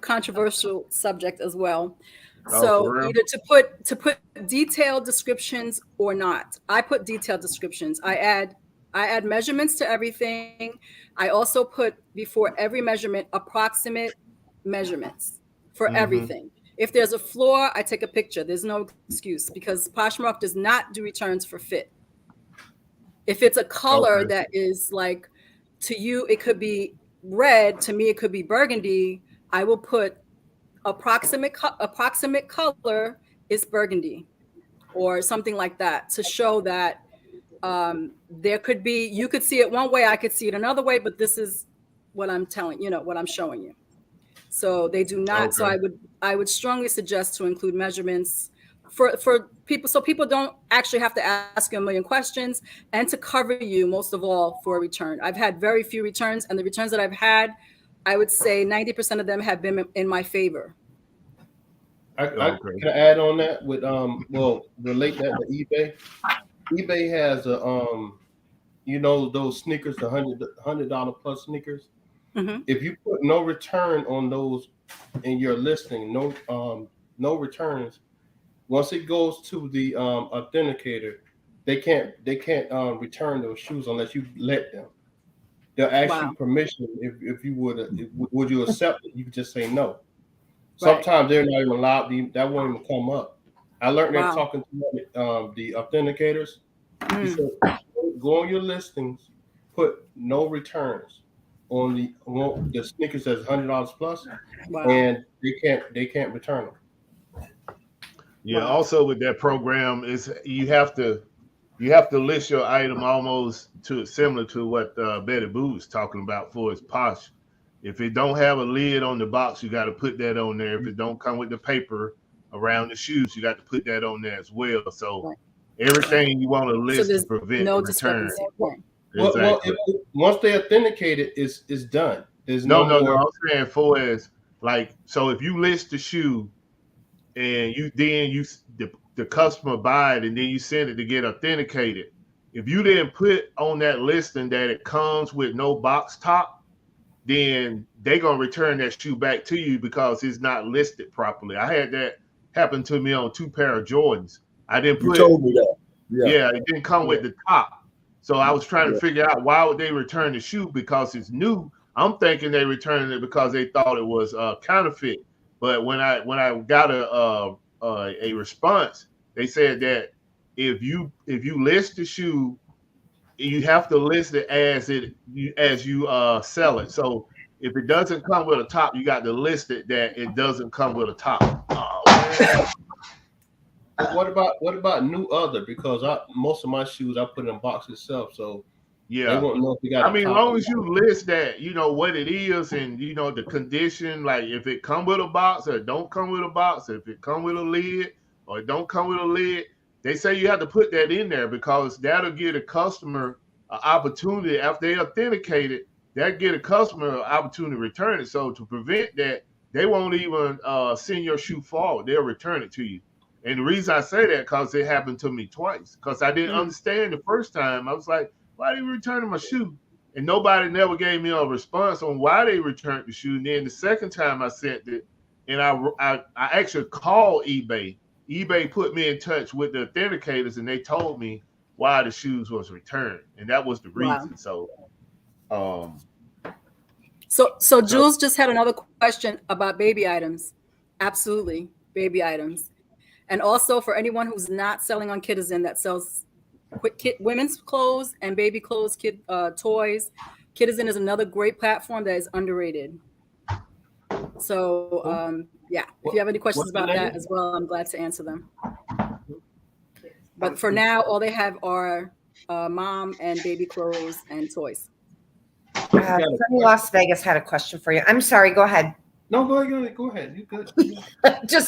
controversial subject as well. Oh, So for real? either to put detailed descriptions or not. I put detailed descriptions. I add measurements to everything. I also put before every measurement approximate measurements for everything. If there's a flaw, I take a picture. There's no excuse because Poshmark does not do returns for fit. If it's a color that is like, to you, it could be red. To me, it could be burgundy. I will put approximate color is burgundy or something like that to show that there could be, you could see it one way, I could see it another way, but this is what I'm telling you, what I'm showing you. So they do not. So I would strongly suggest to include measurements for people, so people don't actually have to ask you a million questions, and to cover you most of all for a return. I've had very few returns, and the returns that I've had, I would say 90% of them have been in my favor. I can add on that with relate that to eBay. eBay has a those sneakers, the $100 plus sneakers. If you put no return on those in your listing, no returns, once it goes to the authenticator, they can't return those shoes unless you let them. They'll ask you permission if you would you accept it? You could just say no. Sometimes they're not even allowed. That won't even come up. I learned that talking to the authenticators. He said, go on your listings, put no returns on the sneakers that's $100 plus, and they can't return them. Yeah. Also with that program is you have to you have to list your item almost similar to what Betty Boo was talking about for his Posh. If it don't have a lid on the box, you got to put that on there. If it don't come with the paper around the shoes, you got to put that on there as well. So everything you want to list to prevent the return. Well, once they authenticate it, it's done. There's no. more. I'm saying for as like, so if you list the shoe and the customer buy it and then you send it to get authenticated, if you didn't put on that listing that it comes with no box top, then they're gonna return that shoe back to you because it's not listed properly. I had that happen to me on 2 pair of Jordans. I didn't put. You told me that. Yeah, it didn't come with the top. So I was trying to figure out why would they return the shoe because it's new. I'm thinking they returned it because they thought it was counterfeit. But when I got a response, they said that if you list the shoe, you have to list it as you sell it. So if it doesn't come with a top, you got to list it that it doesn't come with a top. Oh, man. What about new other? Because most of my shoes I put in a box itself, so yeah, they won't know if you got. I mean, as long as you list that, you know what it is, and you know the condition, like if it come with a box or it don't come with a box, if it come with a lid or it don't come with a lid, they say you have to put that in there because that'll give the customer an opportunity after they authenticate it. That give a customer an opportunity to return it. So to prevent that, they won't even send your shoe forward. They'll return it to you. And the reason I say that because it happened to me twice. Because I didn't understand the first time. I was like, why are they returning my shoe? And nobody never gave me a response on why they returned the shoe. And then the second time I sent it, and I actually called eBay. eBay put me in touch with the authenticators, and they told me why the shoes was returned, and that was the reason. Wow. So Jules just had another question about baby items. Absolutely, baby items. And also for anyone who's not selling on Kidizen that sells women's clothes and baby clothes, kid toys, Kidizen is another great platform that is underrated. So yeah, if you have any questions about that as well, I'm glad to answer them. But for now, all they have are mom and baby clothes and toys. Sunny Las Vegas had a question for you. I'm sorry, go ahead. No, go ahead. You good.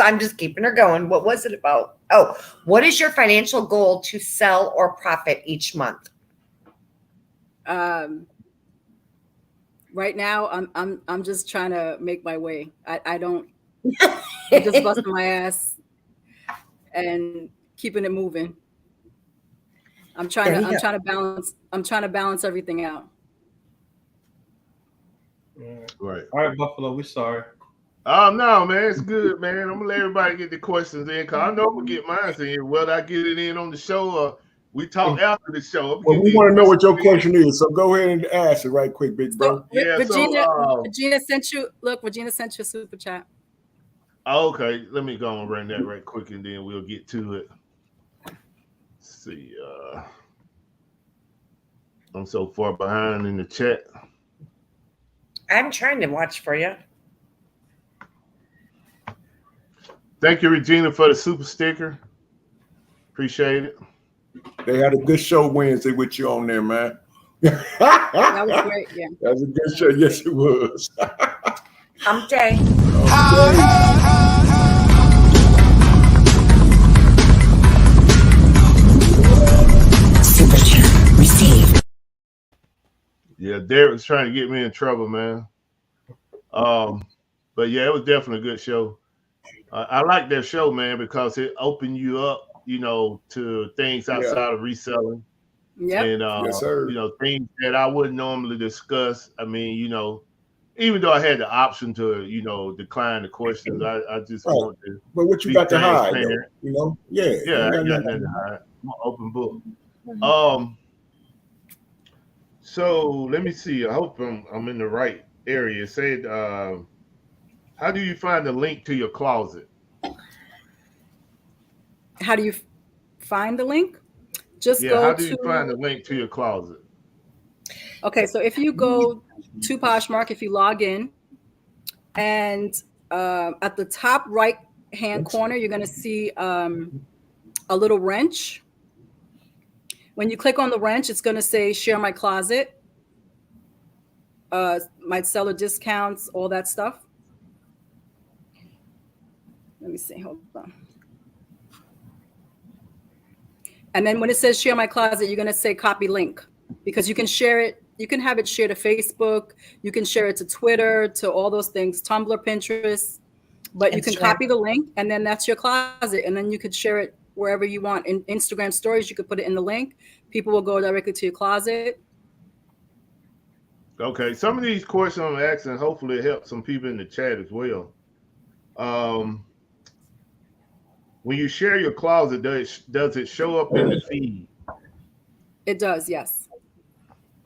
I'm just keeping her going. What was it about? Oh, what is your financial goal to sell or profit each month? Right now, I'm just trying to make my way. I don't. I'm just busting my ass and keeping it moving. I'm trying to balance everything out. Right. All right, Buffalo, we're sorry. No, man, it's good, man. I'm gonna let everybody get the questions in because I know I'm gonna get mine in. Whether I get it in on the show or we talk after the show. Well, we want to know what your question is, so go ahead and ask it right quick, big bro. Regina sent you. Look, Regina sent you a super chat. Okay, let me go and run that right quick, and then we'll get to it. Let's see, I'm so far behind in the chat. I'm trying to watch for you. Thank you, Regina, for the super sticker. Appreciate it. They had a good show Wednesday with you on there, man. That was great. Yeah, that was a good show. Yes, it was. Hump day. Super chat received. Yeah, Derek was trying to get me in trouble, man. But yeah, it was definitely a good show. I like that show, man, because it opened you up, you know, to things outside of reselling. Yeah. And yes, sir. you know, things that I wouldn't normally discuss. I mean, you know, even though I had the option to, you know, decline the questions, I just want to. But what you got to hide, though, you know? Yeah. I got nothing to hide. I'm an open book. So let me see. I hope I'm in the right area. It said, how do you find the link to your closet? How do you find the link? Just go how do you find the link to your closet? Okay, so if you go to Poshmark, if you log in, and at the top right hand corner, you're going to see a little wrench. When you click on the wrench, it's going to say share my closet, my seller discounts, all that stuff. Let me see. Hold on. And then when it says share my closet, you're going to say copy link, because you can share it. You can have it shared to Facebook. You can share it to Twitter, to all those things, Tumblr, Pinterest. But you can copy the link, and then that's your closet. And then you could share it wherever you want. In Instagram stories, you could put it in the link. People will go directly to your closet. Okay. Some of these questions I'm asking, hopefully it helps some people in the chat as well. When you share your closet, does it show up in the feed? It does, yes.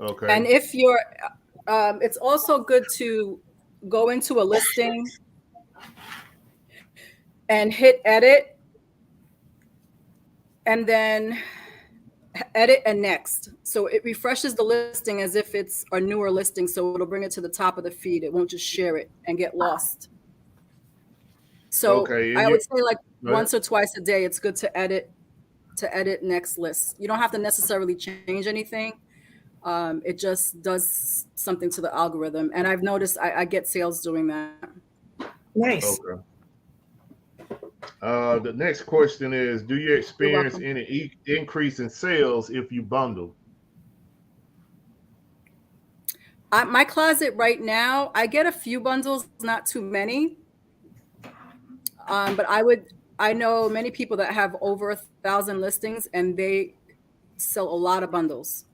Okay. And if you're, it's also good to go into a listing and hit edit, and then edit and next. So it refreshes the listing as if it's a newer listing. So it'll bring it to the top of the feed. It won't just share it and get lost. So okay. I would say like once or twice a day, it's good to edit next list. You don't have to necessarily change anything. It just does something to the algorithm. And I've noticed I get sales doing that. Nice. Okay. The next question is, do you experience any increase in sales if you bundle? My closet right now, I get a few bundles, not too many. But I know many people that have over 1,000 listings, and they sell a lot of bundles.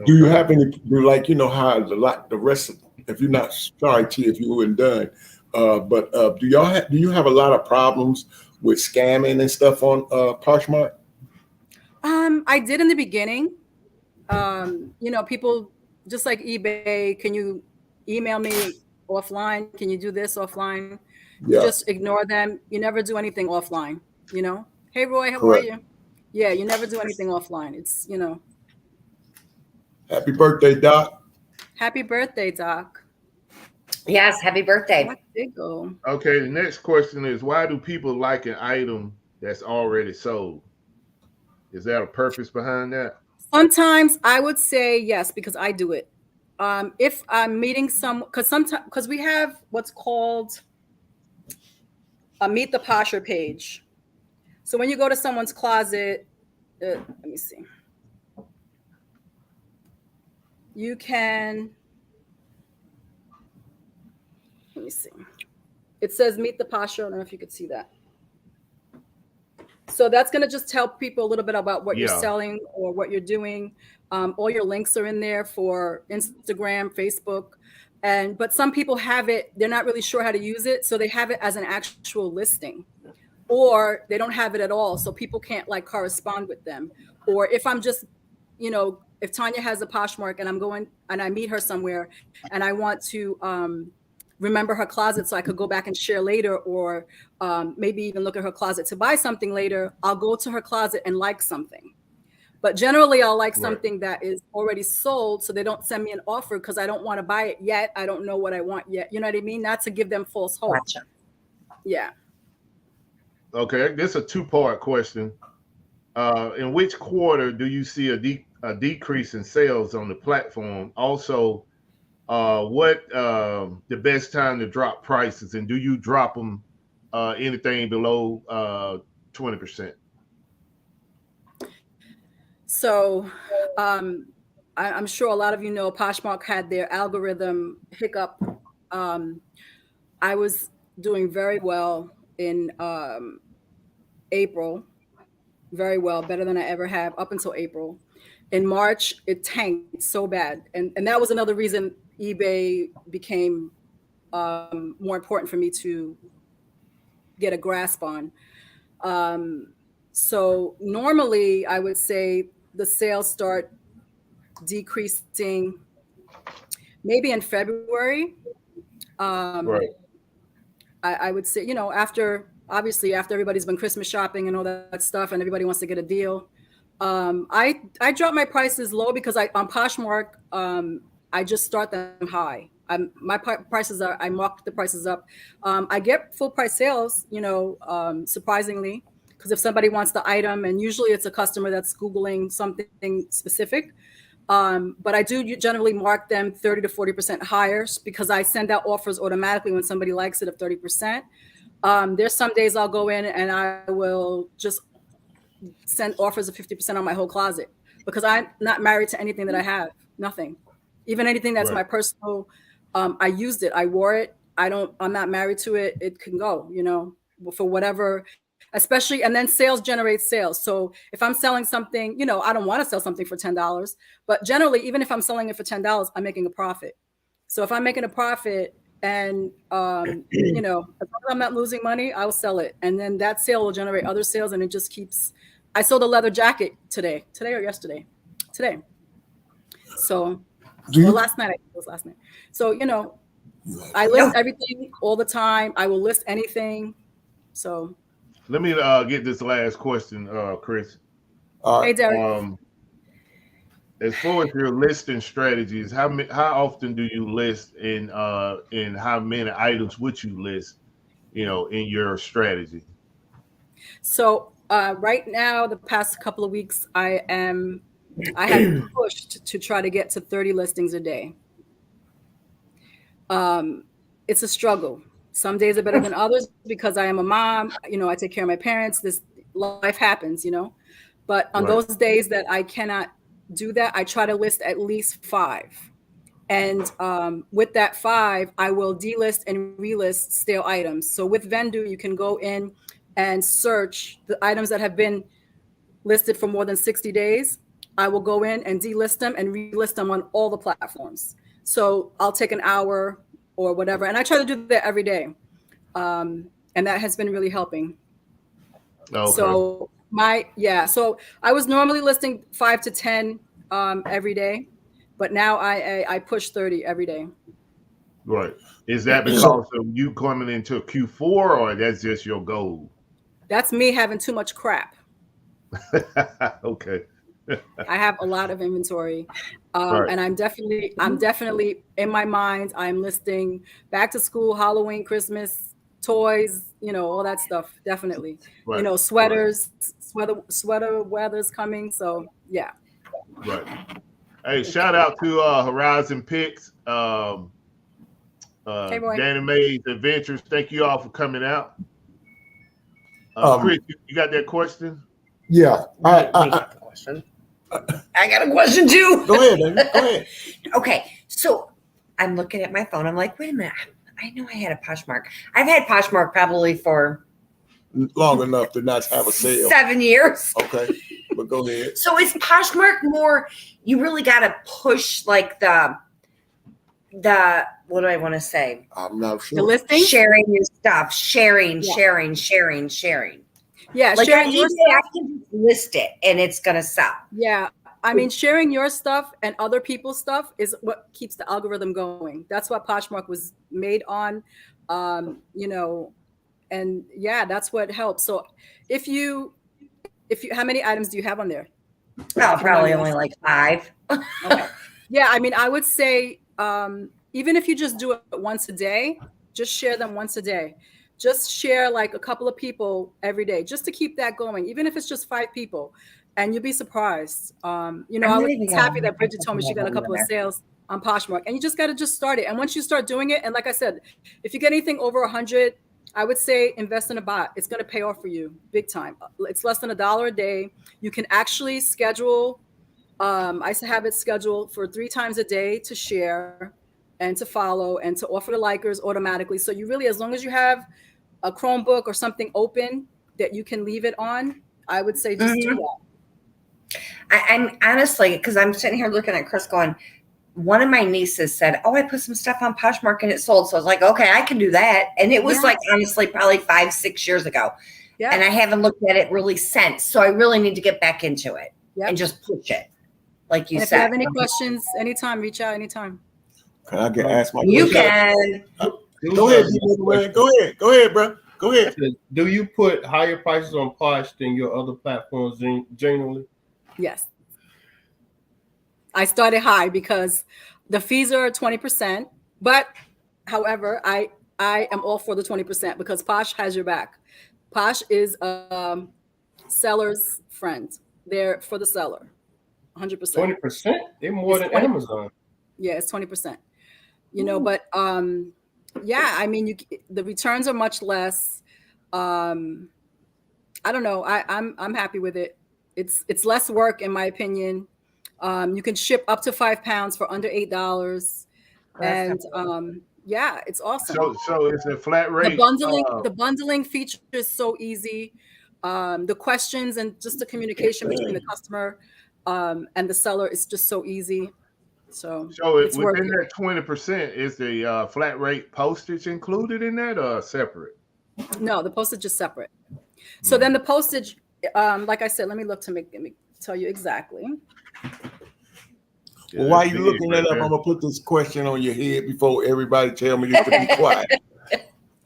Do you have any, like, how the rest of, if you're not, sorry, T, if you weren't done, but do you have a lot of problems with scamming and stuff on Poshmark? I did in the beginning. People, just like eBay, can you email me offline? Can you do this offline? Yeah. You just ignore them. You never do anything offline, Hey, Roy, how Correct. are you? Yeah, you never do anything offline. It's, Happy birthday, Doc. Happy birthday, Doc. Yes, happy birthday. Okay, the next question is, why do people like an item that's already sold? Is there a purpose behind that? Sometimes I would say yes, because I do it. If I'm meeting because we have what's called a Meet the Posher page. So when you go to someone's closet, let me see. You can, let me see. It says Meet the Posher. I don't know if you could see that. So that's going to just tell people a little bit about what you're selling or what you're doing. All your links are in there for Instagram, Facebook. But some people have it, they're not really sure how to use it. So they have it as an actual listing, or they don't have it at all. So people can't like correspond with them. Or if I'm just, if Tanya has a Poshmark and I'm going and I meet her somewhere and I want to remember her closet so I could go back and share later, or maybe even look at her closet to buy something later, I'll go to her closet and like something. But generally, I'll like something that is already sold, so they don't send me an offer because I don't want to buy it yet. I don't know what I want yet. You know what I mean? Not to give them false hope. Gotcha. Yeah. Okay, this is a two-part question. In which quarter do you see a decrease in sales on the platform? Also, what the best time to drop prices, and do you drop them anything below 20%? So I'm sure a lot of you know Poshmark had their algorithm hiccup. I was doing very well in April, very well, better than I ever have up until April. In March, it tanked so bad. And that was another reason eBay became more important for me to get a grasp on. So normally I would say the sales start decreasing maybe in February. Right. I would say, after everybody's been Christmas shopping and all that stuff and everybody wants to get a deal. I drop my prices low because on Poshmark, I just start them high. My prices I mark the prices up. I get full price sales, surprisingly. because if somebody wants the item, and usually it's a customer that's Googling something specific, but I do generally mark them 30 to 40% higher because I send out offers automatically when somebody likes it of 30%. There's some days I'll go in and I will just send offers of 50% on my whole closet because I'm not married to anything that I have, nothing. Even anything that's my personal, I used it, I wore it. I'm not married to it. It can go, for whatever, especially, and then sales generate sales. So if I'm selling something, I don't want to sell something for $10, but generally, even if I'm selling it for $10, I'm making a profit. So if I'm making a profit and, as long as I'm not losing money, I'll sell it. And then that sale will generate other sales. And it just keeps, I sold a leather jacket today or yesterday, today. So last night, it was last night. So, I list everything all the time. I will list anything. So let me get this last question, Chris. Hey, Derek. As far as your listing strategies, how often do you list, and how many items would you list, in your strategy? So right now, the past couple of weeks, I have pushed to try to get to 30 listings a day. It's a struggle. Some days are better than others because I am a mom. I take care of my parents. This life happens, But on those days that I cannot do that, I try to list at least 5. And with that 5, I will delist and relist stale items. So with Vendu, you can go in and search the items that have been listed for more than 60 days. I will go in and delist them and relist them on all the platforms. So I'll take an hour or whatever. And I try to do that every day. And that has been really helping. Okay. So so I was normally listing 5 to 10 every day, but now I push 30 every day. Right. Is that because of you coming into Q4, or that's just your goal? That's me having too much crap. Okay. I have a lot of inventory, and I'm definitely in my mind. I'm listing back to school, Halloween, Christmas, toys, all that stuff. Definitely, sweaters, sweater weather's coming. So yeah. Right. Hey, shout out to Horizon Picks, Hey, Roy. Danny Mae's Adventures. Thank you all for coming out. Chris, you got that question? Yeah, I got the question. I got a question too. Go ahead, baby. Go ahead. Okay, so I'm looking at my phone. I'm like, wait a minute. I know I had a Poshmark. I've had Poshmark probably for long enough to not have a sale. 7 years. Okay, but go ahead. So is Poshmark more? You really got to push like the. What do I want to say? I'm not sure. The listing, sharing your stuff, sharing. Yeah, like sharing your stuff. I can just list it and it's gonna sell. Yeah, I mean, sharing your stuff and other people's stuff is what keeps the algorithm going. That's what Poshmark was made on, and yeah, that's what helps. So if you, how many items do you have on there? Oh, probably only like 5. Okay. Yeah, I mean, I would say even if you just do it once a day, just share them once a day. Just share like a couple of people every day, just to keep that going, even if it's just 5 people, and you'll be surprised. I was happy that Bridget told me she got a couple of sales on Poshmark, and you just got to just start it. And once you start doing it, and like I said, if you get anything over 100, I would say invest in a bot. It's going to pay off for you big time. It's less than $1 a day. You can actually schedule. I have it scheduled for 3 times a day to share and to follow and to offer the likers automatically. So you really, as long as you have a Chromebook or something open that you can leave it on, I would say just do that. I'm honestly, because I'm sitting here looking at Chris going, one of my nieces said, I put some stuff on Poshmark and it sold. So I was like, okay, I can do that. And it was like, honestly, probably 5-6 years ago. Yeah. And I haven't looked at it really since. So I really need to get back into it and just push it. Like you said. If you have any questions, anytime, reach out anytime. Can I get asked my question? You can. Go ahead, man. Go ahead, bro. Go ahead. Do you put higher prices on Posh than your other platforms generally? Yes. I started high because the fees are 20%, but however, I am all for the 20% because Posh has your back. Posh is seller's friend. They're for the seller, 100%. 20%? They're more than 20%. Amazon. Yeah, it's 20%. You know, but yeah, I mean, the returns are much less. I don't know. I'm happy with it. It's less work in my opinion. You can ship up to 5 pounds for under $8, and yeah, it's awesome. So it's a flat rate. The bundling feature is so easy. The questions and just the communication between the customer and the seller is just so easy. So it's within that 20%, is the flat rate postage included in that or separate? No, the postage is separate. So then the postage, like I said, let me tell you exactly. Well, while you're looking that up, I'm gonna put this question on your head before everybody tell me just to be quiet.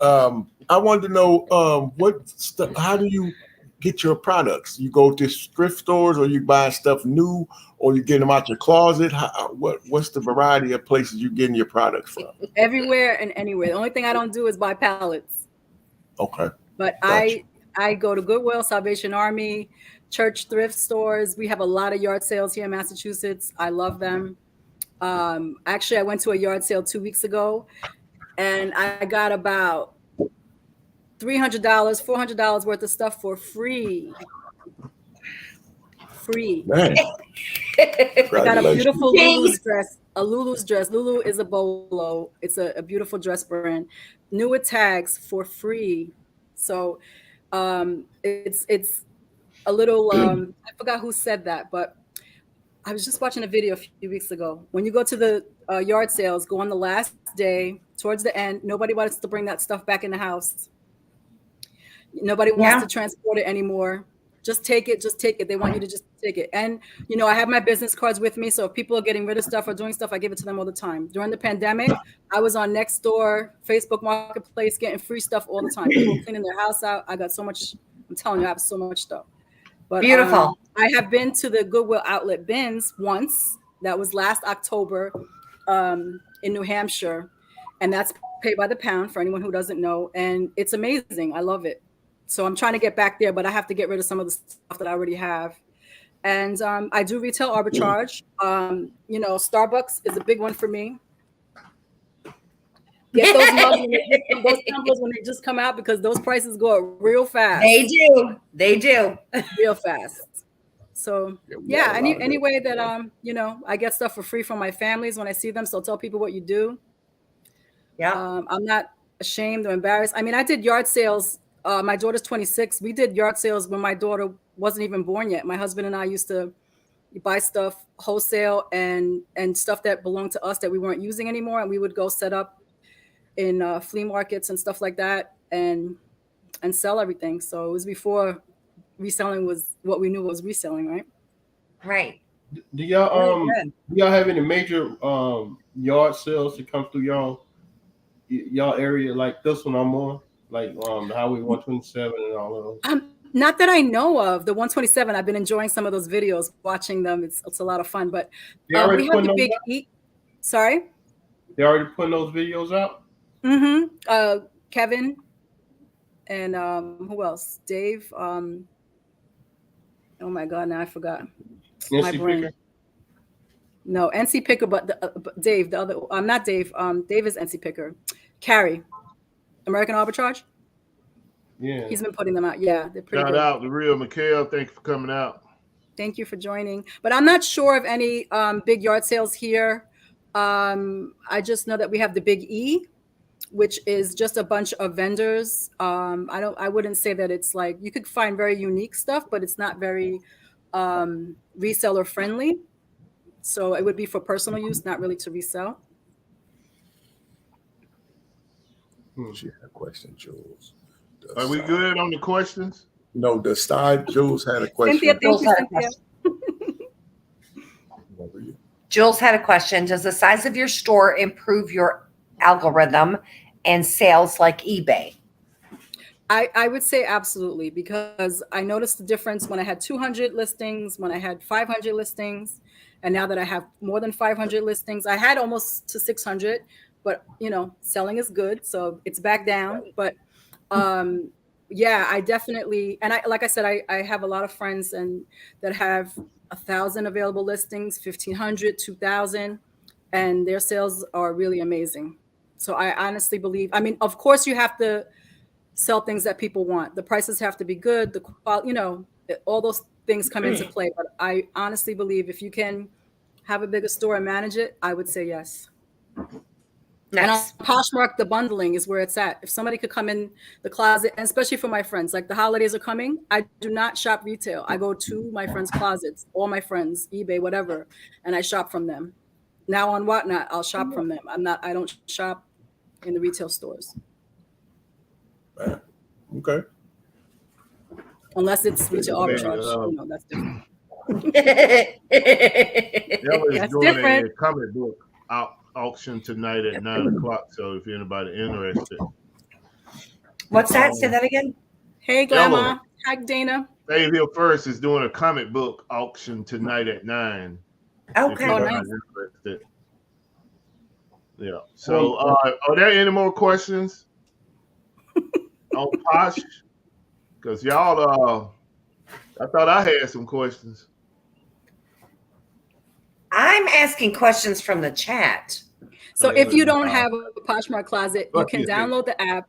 I wanted to know how do you get your products? You go to thrift stores, or you buy stuff new, or you get them out your closet? What's the variety of places you getting your products from? Everywhere and anywhere. The only thing I don't do is buy pallets. Okay. But gotcha. I go to Goodwill, Salvation Army, church thrift stores. We have a lot of yard sales here in Massachusetts. I love them. Actually, I went to a yard sale 2 weeks ago, and I got about $300, $400 worth of stuff for free. Man. I got a beautiful Lulu's dress. A Lulu's dress. Lulu is a bolo. It's a beautiful dress brand. New with tags for free. So it's a little I forgot who said that, but I was just watching a video a few weeks ago. When you go to the yard sales, go on the last day, towards the end. Nobody wants to bring that stuff back in the house. Nobody wants to transport it anymore. Just take it. They want you to just take it. And, you know, I have my business cards with me. So if people are getting rid of stuff or doing stuff, I give it to them all the time. During the pandemic, I was on Nextdoor, Facebook Marketplace, getting free stuff all the time. People cleaning their house out. I got so much. I'm telling you, I have so much stuff. But beautiful. I have been to the Goodwill outlet bins once. That was last October in New Hampshire. And that's paid by the pound for anyone who doesn't know. And it's amazing. I love it. So I'm trying to get back there, but I have to get rid of some of the stuff that I already have. And I do retail arbitrage. You know, Starbucks is a big one for me. Get those mugs those tumblers when they just come out, because those prices go up real fast. They do. Real fast. So yeah, any way that you know, I get stuff for free from my families when I see them. So tell people what you do. Yeah. I'm not ashamed or embarrassed. I mean, I did yard sales. My daughter's 26. We did yard sales when my daughter wasn't even born yet. My husband and I used to buy stuff wholesale and stuff that belonged to us that we weren't using anymore. And we would go set up in flea markets and stuff like that and sell everything. So it was before reselling was what we knew was reselling, right? Right. Do y'all have any major yard sales that come through y'all area like this one I'm on? Like Highway 127 and all of those? Not that I know of. The 127, I've been enjoying some of those videos, watching them. It's a lot of fun. But we have the big E. Sorry? They already putting those videos out? Mm-hmm. Kevin and who else? Dave. Oh my God, now I forgot. My brain. Picker? No, NC Picker, but Dave, the other. I'm not Dave. Dave is NC Picker. Carrie. American Arbitrage. Yeah, he's been putting them out. Yeah, they're pretty good. Shout out to Real Mikhail. Thank you for coming out. Thank you for joining. But I'm not sure of any big yard sales here. I just know that we have the Big E, which is just a bunch of vendors. I wouldn't say that it's like, you could find very unique stuff, but it's not very reseller friendly. So it would be for personal use, not really to resell. She had a question, Jules. Are we good on the questions? No, the side Jules had a question. Cynthia. Jules had a question. Does the size of your store improve your algorithm and sales like eBay? I would say absolutely, because I noticed the difference when I had 200 listings, when I had 500 listings, and now that I have more than 500 listings. I had almost to 600, but you know, selling is good, so it's back down. But yeah, I definitely, and like I said, I have a lot of friends and that have 1,000 available listings, 1,500, 2,000, and their sales are really amazing. So I honestly believe, I mean, of course you have to sell things that people want. The prices have to be good, the quality, you know, all those things come into play. But I honestly believe if you can have a bigger store and manage it, I would say yes. Nice. And on Poshmark, the bundling is where it's at. If somebody could come in the closet, and especially for my friends, like the holidays are coming, I do not shop retail. I go to my friends' closets, all my friends, eBay, whatever, and I shop from them. Now on Whatnot, I'll shop from them. I don't shop in the retail stores. Okay. Unless it's retail arbitrage, you know, that's different. That's doing a comic book auction tonight at 9 o'clock. So if anybody interested. What's that? Say that again. Hey, Glamour. Hi, Dana. Dave Hill First is doing a comic book auction tonight at 9. Okay. Nice. Yeah. So are there any more questions on Posh? Because y'all, I thought I had some questions. I'm asking questions from the chat. So if you don't have a Poshmark closet, you can download the app,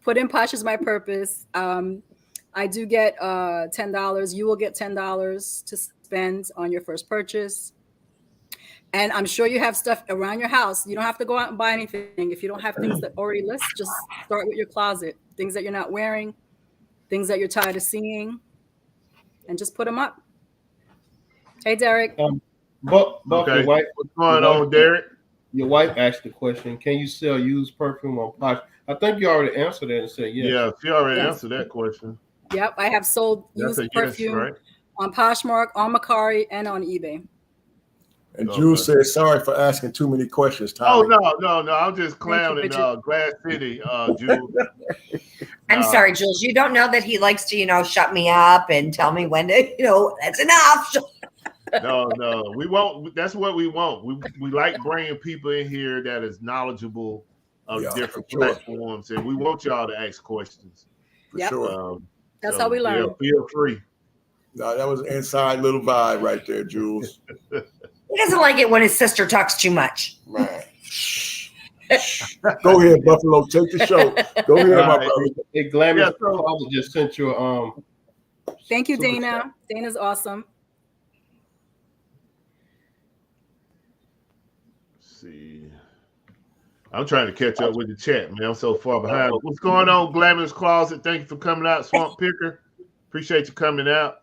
put in Posh is my purpose. I do get $10. You will get $10 to spend on your first purchase. And I'm sure you have stuff around your house. You don't have to go out and buy anything. If you don't have things that already list, just start with your closet. Things that you're not wearing, things that you're tired of seeing, and just put them up. Hey, Derek. But Okay. your wife, what's going on, Derek? Your wife asked the question: can you sell used perfume on Posh? I think you already answered that and said yes. Yeah, she already answered that question. Yep, I have sold used perfume on Poshmark, on Mercari, and on eBay. And Jules says, sorry for asking too many questions, Tommy. Oh, no. I'm just clowning Glass City, Jules. I'm sorry, Jules. You don't know that he likes to, shut me up and tell me when to, that's enough. No. We won't. That's what we want. We like bringing people in here that is knowledgeable of different platforms, and we want y'all to ask questions. For sure. That's how we learn. Yeah, feel free. No, that was an inside little vibe right there, Jules. He doesn't like it when his sister talks too much. Man. Go ahead, Buffalo. Take the show. Go ahead, my brother. Hey, Glamour just sent you Thank you, Dana. Dana's awesome. Let's see. I'm trying to catch up with the chat, man. I'm so far behind. What's going on, Glamour's Closet? Thank you for coming out, Swamp Picker. Appreciate you coming out.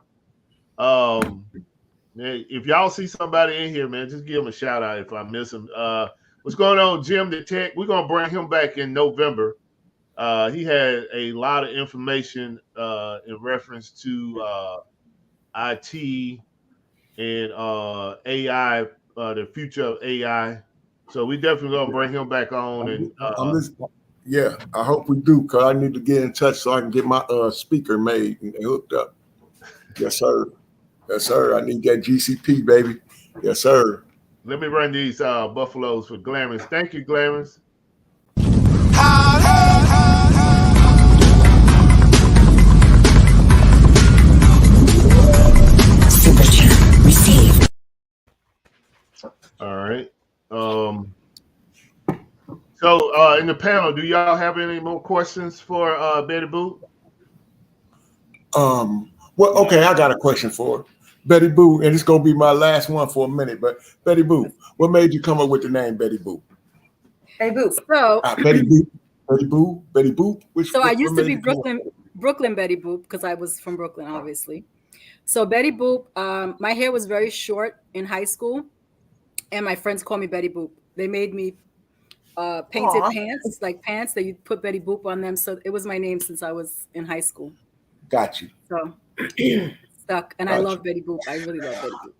Man, if y'all see somebody in here, man, just give them a shout out if I miss them. What's going on, Jim the Tech? We're gonna bring him back in November. He had a lot of information in reference to IT and AI, the future of AI. So we definitely gonna bring him back on. And I hope we do, because I need to get in touch so I can get my speaker made and hooked up. Yes, sir. Yes, sir. I need that GCP, baby. Yes, sir. Let me run these buffaloes for Glamours. Thank you, Glamours. Super chat received. All right. So in the panel, do y'all have any more questions for Betty Boo? Well, okay, I got a question for her. Betty Boo, and it's gonna be my last one for a minute. But Betty Boo, what made you come up with the name Betty Boo? Hey, Boo. So Betty Boo. So I used to be Brooklyn Betty Boop because I was from Brooklyn, obviously. So Betty Boop, my hair was very short in high school, and my friends called me Betty Boop. They made me painted pants, like pants that you put Betty Boop on them. So it was my name since I was in high school. Got you. So stuck, and I love Betty Boop. I really love Betty Boop.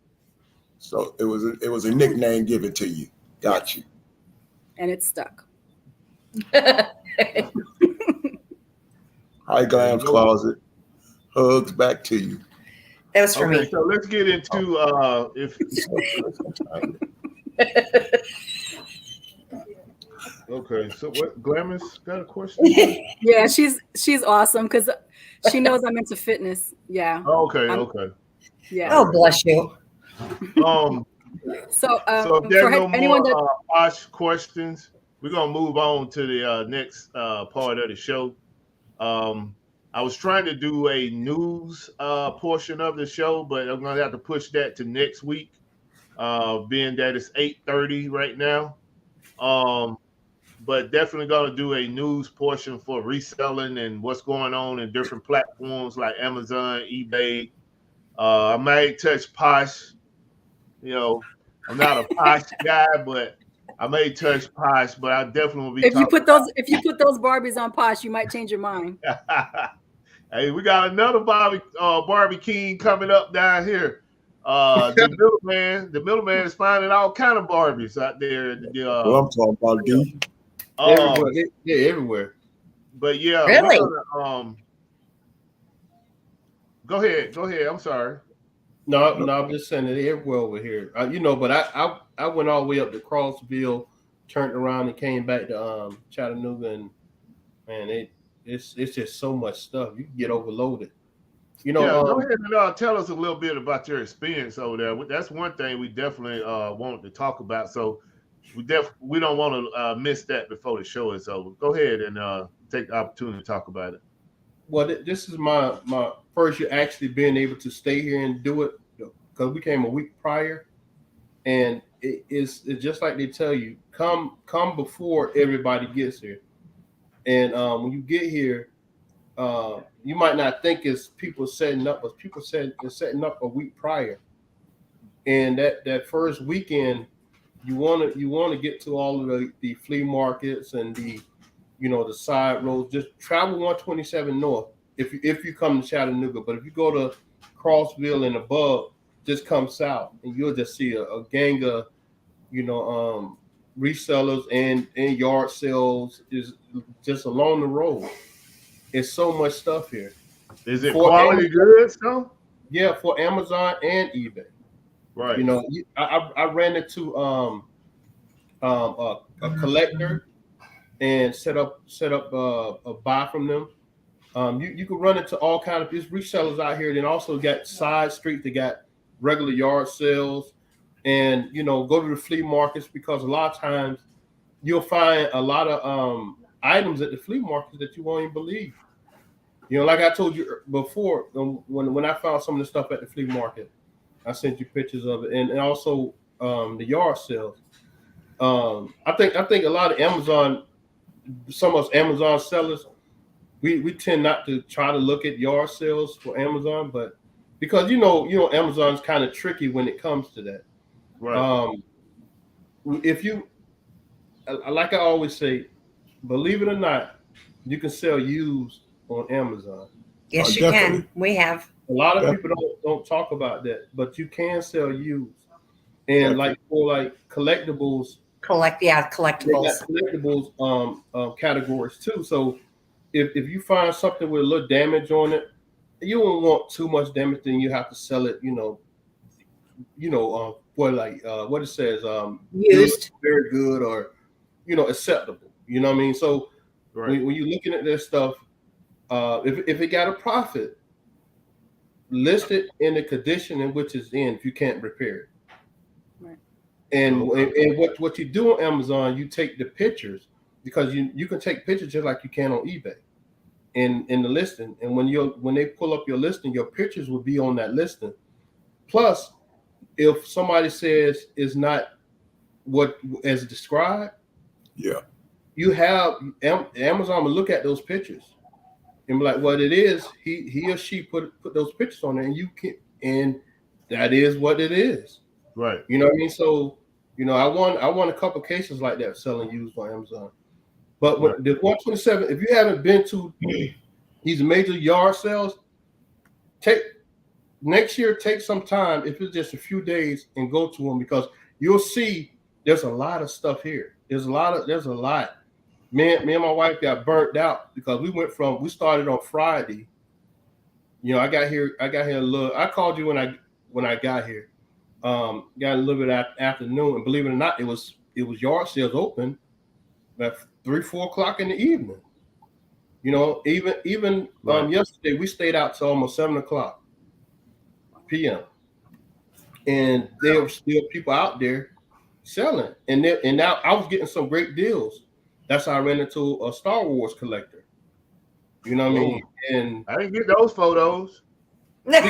So it was a nickname given to you. Got you. And it's stuck. Hi, Glam's Closet. Hugs back to you. That was for me. So let's get into Okay, so what? Glamorous got a question? Yeah, she's awesome because she knows I'm into fitness. Yeah. Okay, okay. Yeah. Oh, bless you. Um, So so if there's no anyone more that Posh questions, we're gonna move on to the next part of the show. Um, I was trying to do a news portion of the show, but I'm gonna have to push that to next week, being that it's 8:30 right now. Um, but definitely gonna do a news portion for reselling and what's going on in different platforms like Amazon, eBay. I might touch Posh. You know, I'm not a Posh guy, but I may touch Posh. But I definitely will be if you talking. put those Barbies on Posh, you might change your mind. Hey, we got another Barbie King coming up down here. The middleman is finding all kind of Barbies out there. Well, I'm talking about D. Everywhere. Yeah, everywhere. But yeah, Really? we're gonna go ahead. I'm sorry. No, I'm just saying that everywhere over here. But I went all the way up to Crossville, turned around and came back to Chattanooga, and man, it's just so much stuff. You can get overloaded. Yeah, go ahead and tell us a little bit about your experience over there. That's one thing we definitely wanted to talk about. So we don't want to miss that before the show is over. Go ahead and take the opportunity to talk about it. Well, this is my first year actually being able to stay here and do it, because we came a week prior, and it's just like they tell you, come before everybody gets here, and when you get here, you might not think it's people setting up, but people setting up a week prior, and that first weekend, you want to get to all of the flea markets and the side roads. Just travel 127 north if you come to Chattanooga. But if you go to Crossville and above, just come south, and you'll just see a gang of resellers and yard sales is just along the road. It's so much stuff here. Is it quality goods though? Yeah, for Amazon and eBay. Right. I ran into a collector and set up a buy from them. You can run into all kinds of these resellers out here. Then also got side streets. They got regular yard sales, and go to the flea markets, because a lot of times you'll find a lot of items at the flea markets that you won't even believe. Like I told you before, when I found some of the stuff at the flea market, I sent you pictures of it, and also the yard sales. I think a lot of some of us Amazon sellers, we tend not to try to look at yard sales for Amazon, but because Amazon's kind of tricky when it comes to that. Right. If you, like I always say, believe it or not, you can sell used on Amazon. Yes, you definitely. can. We have. A lot of people don't talk about that, but you can sell used. And for collectibles, collectibles. they got collectibles categories too. So if you find something with a little damage on it, you don't want too much damage, then you have to sell it, for what it says, used, very good, or acceptable. You know what I mean? So when you're looking at this stuff, if it got a profit, list it in the condition in which it's in if you can't repair it. Right. And what you do on Amazon, you take the pictures, because you can take pictures just like you can on eBay in the listing. And when they pull up your listing, your pictures will be on that listing. Plus, if somebody says it's not what as described, you have Amazon will look at those pictures and be like, what it is, he or she put those pictures on there, and that is what it is. Right. You know what I mean? So, I won a couple of cases like that selling used on Amazon. But the 127, if you haven't been to these major yard sales, next year, take some time, if it's just a few days, and go to them, because you'll see there's a lot of stuff here. There's a lot. Me and my wife got burnt out because we started on Friday. I got here a little. I called you when I got here. Got a little bit afternoon, and believe it or not, it was yard sales open, at 3-4 o'clock in the evening. You know, even Right. yesterday we stayed out till almost 7 o'clock p.m. and there were still people out there selling, and now I was getting some great deals. That's how I ran into a Star Wars collector. You know what I mean? And I didn't get those photos. That's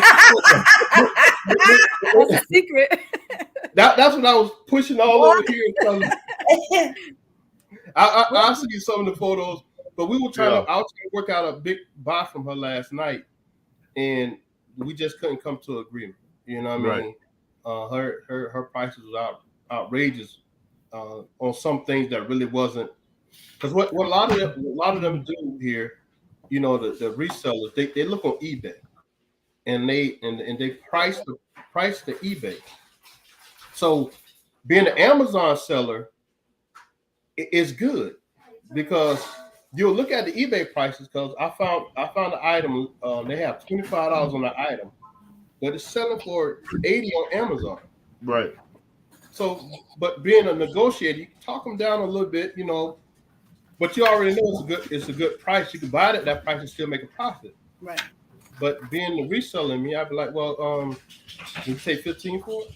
a secret. That's what I was pushing all over here. I'll see you some of the photos, but we were I was trying to work out a big buy from her last night, and we just couldn't come to an agreement. You know what I mean? Her prices was outrageous on some things that really wasn't. Because what a lot of them do here, you know, the resellers, they look on eBay, and they price the eBay. So being an Amazon seller is good because you'll look at the eBay prices, because I found an item, they have $25 on the item, but it's selling for $80 on Amazon. Right. So, but being a negotiator, you can talk them down a little bit, you know, but you already know it's a good price. You can buy it at that price and still make a profit. Right. But being the reseller, me, I'd be like, well, you take 15 for it,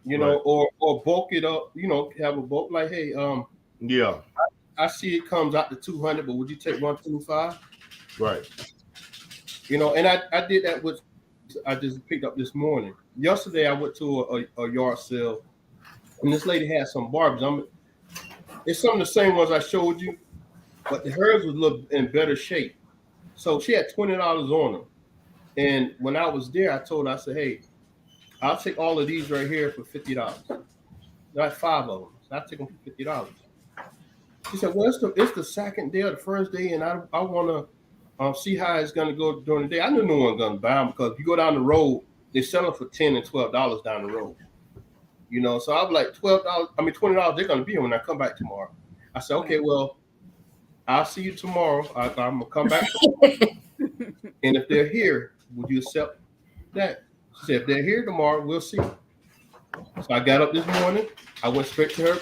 you know, or bulk it up, you know, have a bulk like, hey, yeah, I see it comes out to 200, but would you take 125? Right. You know, and I did that with, I just picked up this morning. Yesterday, I went to a yard sale, and this lady had some Barbies. It's some of the same ones I showed you, but hers was a little in better shape. So she had $20 on them. And when I was there, I told her, I said, hey, I'll take all of these right here for $50. Like 5 of them. So I'll take them for $50. She said, well, it's the second day or the first day, and I want to see how it's going to go during the day. I knew no one was going to buy them, because if you go down the road, they sell them for $10 and $12 down the road. You know, so I'm like $20, they're going to be here when I come back tomorrow. I said, okay, well, I'll see you tomorrow. I'm going to come back. And if they're here, would you accept that? She said, if they're here tomorrow, we'll see. So I got up this morning. I went straight to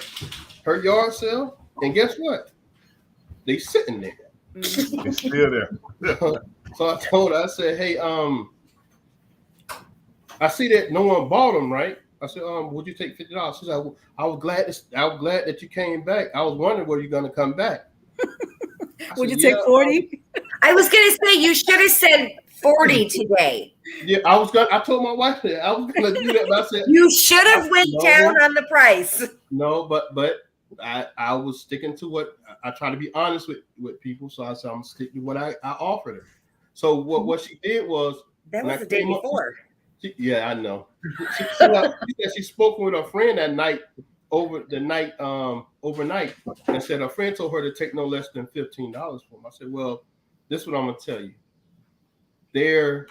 her yard sale. And guess what? They sitting there. It's still there. So I told her, I said, hey, I see that no one bought them, right? I said, would you take $50? She said, I was glad that you came back. I was wondering where you're gonna come back. Would you take 40? I was gonna say you should have said 40 today. Yeah, I told my wife that I was gonna do that, but I said you should have went down on the price. No, but I was sticking to what I try to be honest with people. So I said I'm gonna stick to what I offered her. So what she did was, that was the day before. Yeah, I know. She said she spoke with her friend that night overnight, and said her friend told her to take no less than $15 for them. I said, well, this is what I'm gonna tell you. There,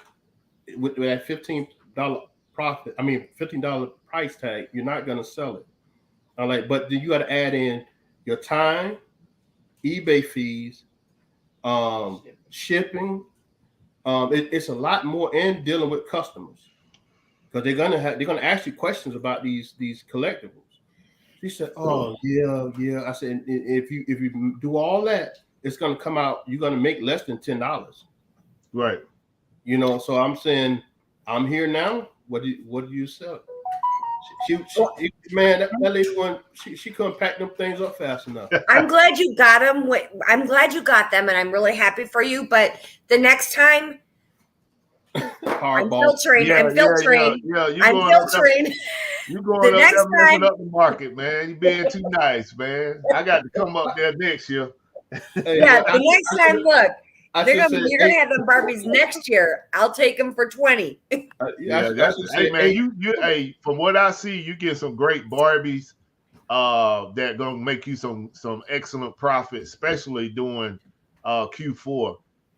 with that $15 profit, $15 price tag, you're not gonna sell it. I'm like, but then you got to add in your time, eBay fees, shipping. It's a lot more, and dealing with customers, because they're gonna ask you questions about these collectibles. She said, "Oh yeah." I said, "If you do all that, it's gonna come out. You're gonna make less than $10." Right. You know. So I'm saying, I'm here now. What do you sell? Man, that lady she couldn't pack them things up fast enough. I'm glad you got them. I'm glad you got them, and I'm really happy for you. But the next time, I'm filtering. Yeah, I'm filtering. I'm filtering. You going up there messing up the market, man. You being too nice, man. I got to come up there next year. Yeah, the next time, look. You're gonna have them Barbies next year. I'll take them for 20. Hey man, you from what I see, you get some great Barbies that gonna make you some excellent profit, especially during Q4.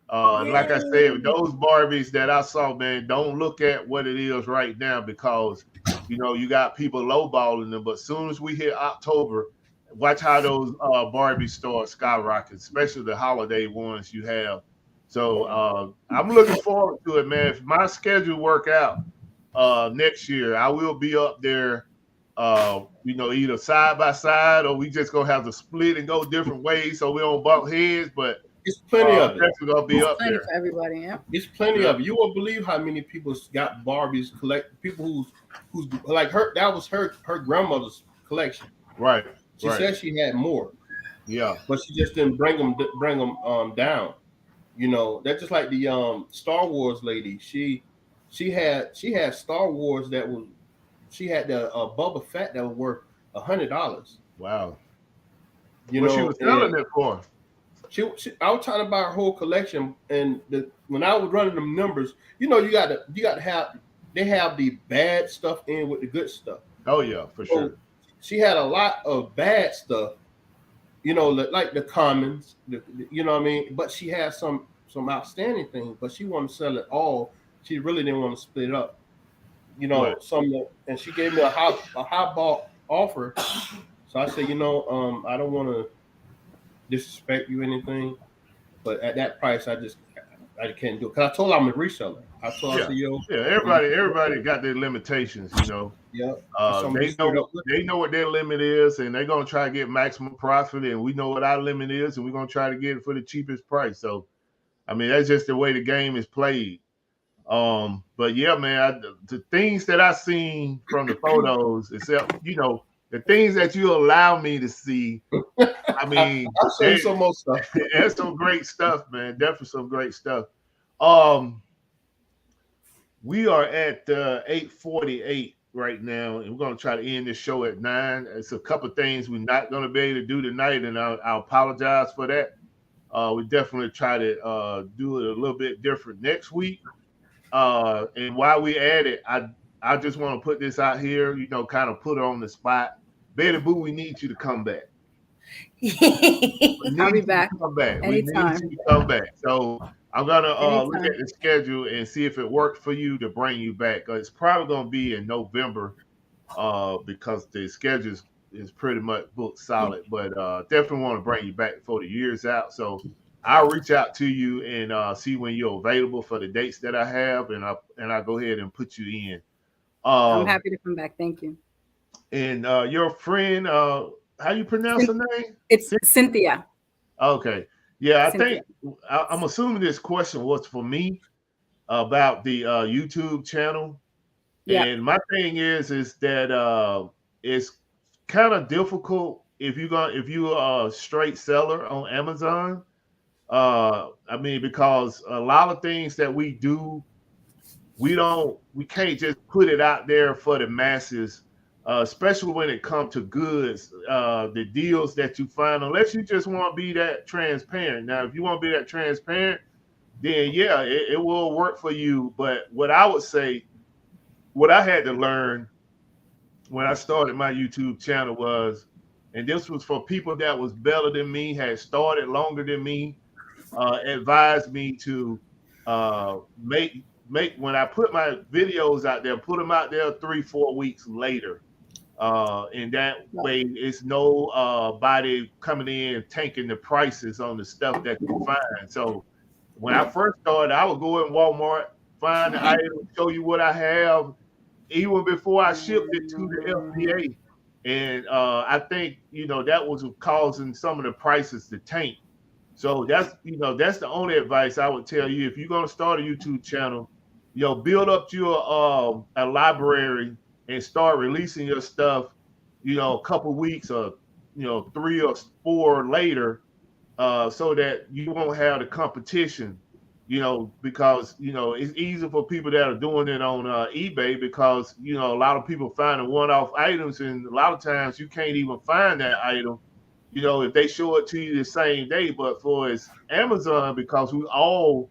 Like I said, those Barbies that I saw, man, don't look at what it is right now, because you got people lowballing them. But as soon as we hit October, watch how those Barbie stores skyrocket, especially the holiday ones you have. So I'm looking forward to it, man. If my schedule work out next year, I will be up there either side by side, or we just gonna have to split and go different ways so we don't bump heads. But it's plenty of it. Definitely gonna be up plenty there for everybody. Yeah. It's plenty of it. You won't believe how many people got Barbies people who's like her. That was her grandmother's collection. Right. She said she had more. Yeah. But she just didn't bring them down. That's just like the Star Wars lady. She had Star Wars that was. She had the Boba Fett that was worth $100. Wow. What she was selling it for? I was trying to buy her whole collection, and when I was running them numbers, you got to have they have the bad stuff in with the good stuff. Oh yeah, for sure. She had a lot of bad stuff, like the commons, you know what I mean. But she had some outstanding things, but she wanted to sell it all. She really didn't want to split it up, Right. and she gave me a high ball offer. So I said, I don't want to disrespect you or anything, but at that price, I can't do it. Because I told her I'm a reseller. I told her, everybody got their limitations, Yeah. They know what their limit is, and they're gonna try to get maximum profit, and we know what our limit is, and we're gonna try to get it for the cheapest price. So, I mean, that's just the way the game is played. But yeah, man, the things that I seen from the photos, except the things that you allow me to see, I mean, I'll show you some more stuff. That's some great stuff, man. Definitely some great stuff. We are at 8:48 right now, and we're gonna try to end this show at 9. It's a couple of things we're not gonna be able to do tonight, and I'll apologize for that. We definitely try to do it a little bit different next week. And while we at it, I just want to put this out here, kind of put her on the spot. Betty Boo, we need you to come back. I'll be back. Come back. Anytime. We need you to come back. So I'm gonna look at the schedule and see if it worked for you to bring you back. It's probably gonna be in November, because the schedule is pretty much booked solid. But definitely want to bring you back before the year's out. So I'll reach out to you and see when you're available for the dates that I have, and I'll go ahead and put you in. I'm happy to come back. Thank you. And your friend, how you pronounce her name? It's Cynthia. Okay. Yeah, Cynthia. I'm assuming this question was for me about the YouTube channel. Yeah. And my thing is that it's kind of difficult if you are a straight seller on Amazon. I mean, because a lot of things that we do, we can't just put it out there for the masses, especially when it comes to goods, the deals that you find, unless you just want to be that transparent. Now, if you want to be that transparent, then yeah, it will work for you. But what I would say, what I had to learn when I started my YouTube channel was, and this was for people that was better than me, had started longer than me, advised me to make when I put my videos out there, put them out there 3-4 weeks later. And that way it's no body coming in tanking the prices on the stuff that you find. So when I first started, I would go in Walmart, find the item, show you what I have, even before I shipped it to the FDA. And I think, that was causing some of the prices to tank. So that's the only advice I would tell you. If you're going to start a YouTube channel, build up your a library and start releasing your stuff, a couple weeks or 3 or 4 later, so that you won't have the competition, because it's easy for people that are doing it on eBay, because a lot of people find one-off items, and a lot of times you can't even find that item, if they show it to you the same day. But for it's Amazon, because we all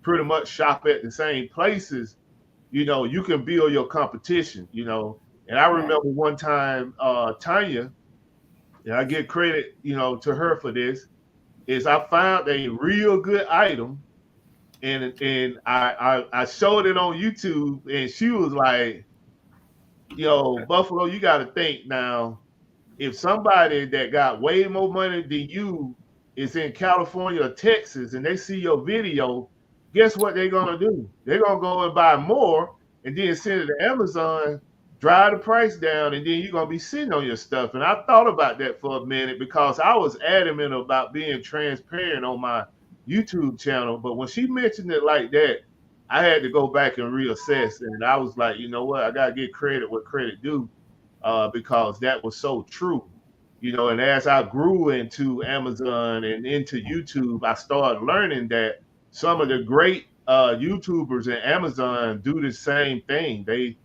pretty much shop at the same places, you can build your competition, And I remember one time, Tanya, and I give credit, to her for this, is I found a real good item, and I showed it on YouTube, and she was like, Buffalo, you got to think now, if somebody that got way more money than you is in California or Texas and they see your video, guess what they're going to do? They're going to go and buy more and then send it to Amazon, drive the price down, and then you're gonna be sitting on your stuff. And I thought about that for a minute because I was adamant about being transparent on my YouTube channel. But when she mentioned it like that, I had to go back and reassess. And I was like, you know what? I gotta give credit what credit due, because that was so true. And as I grew into Amazon and into YouTube, I started learning that some of the great YouTubers in Amazon do the same thing. They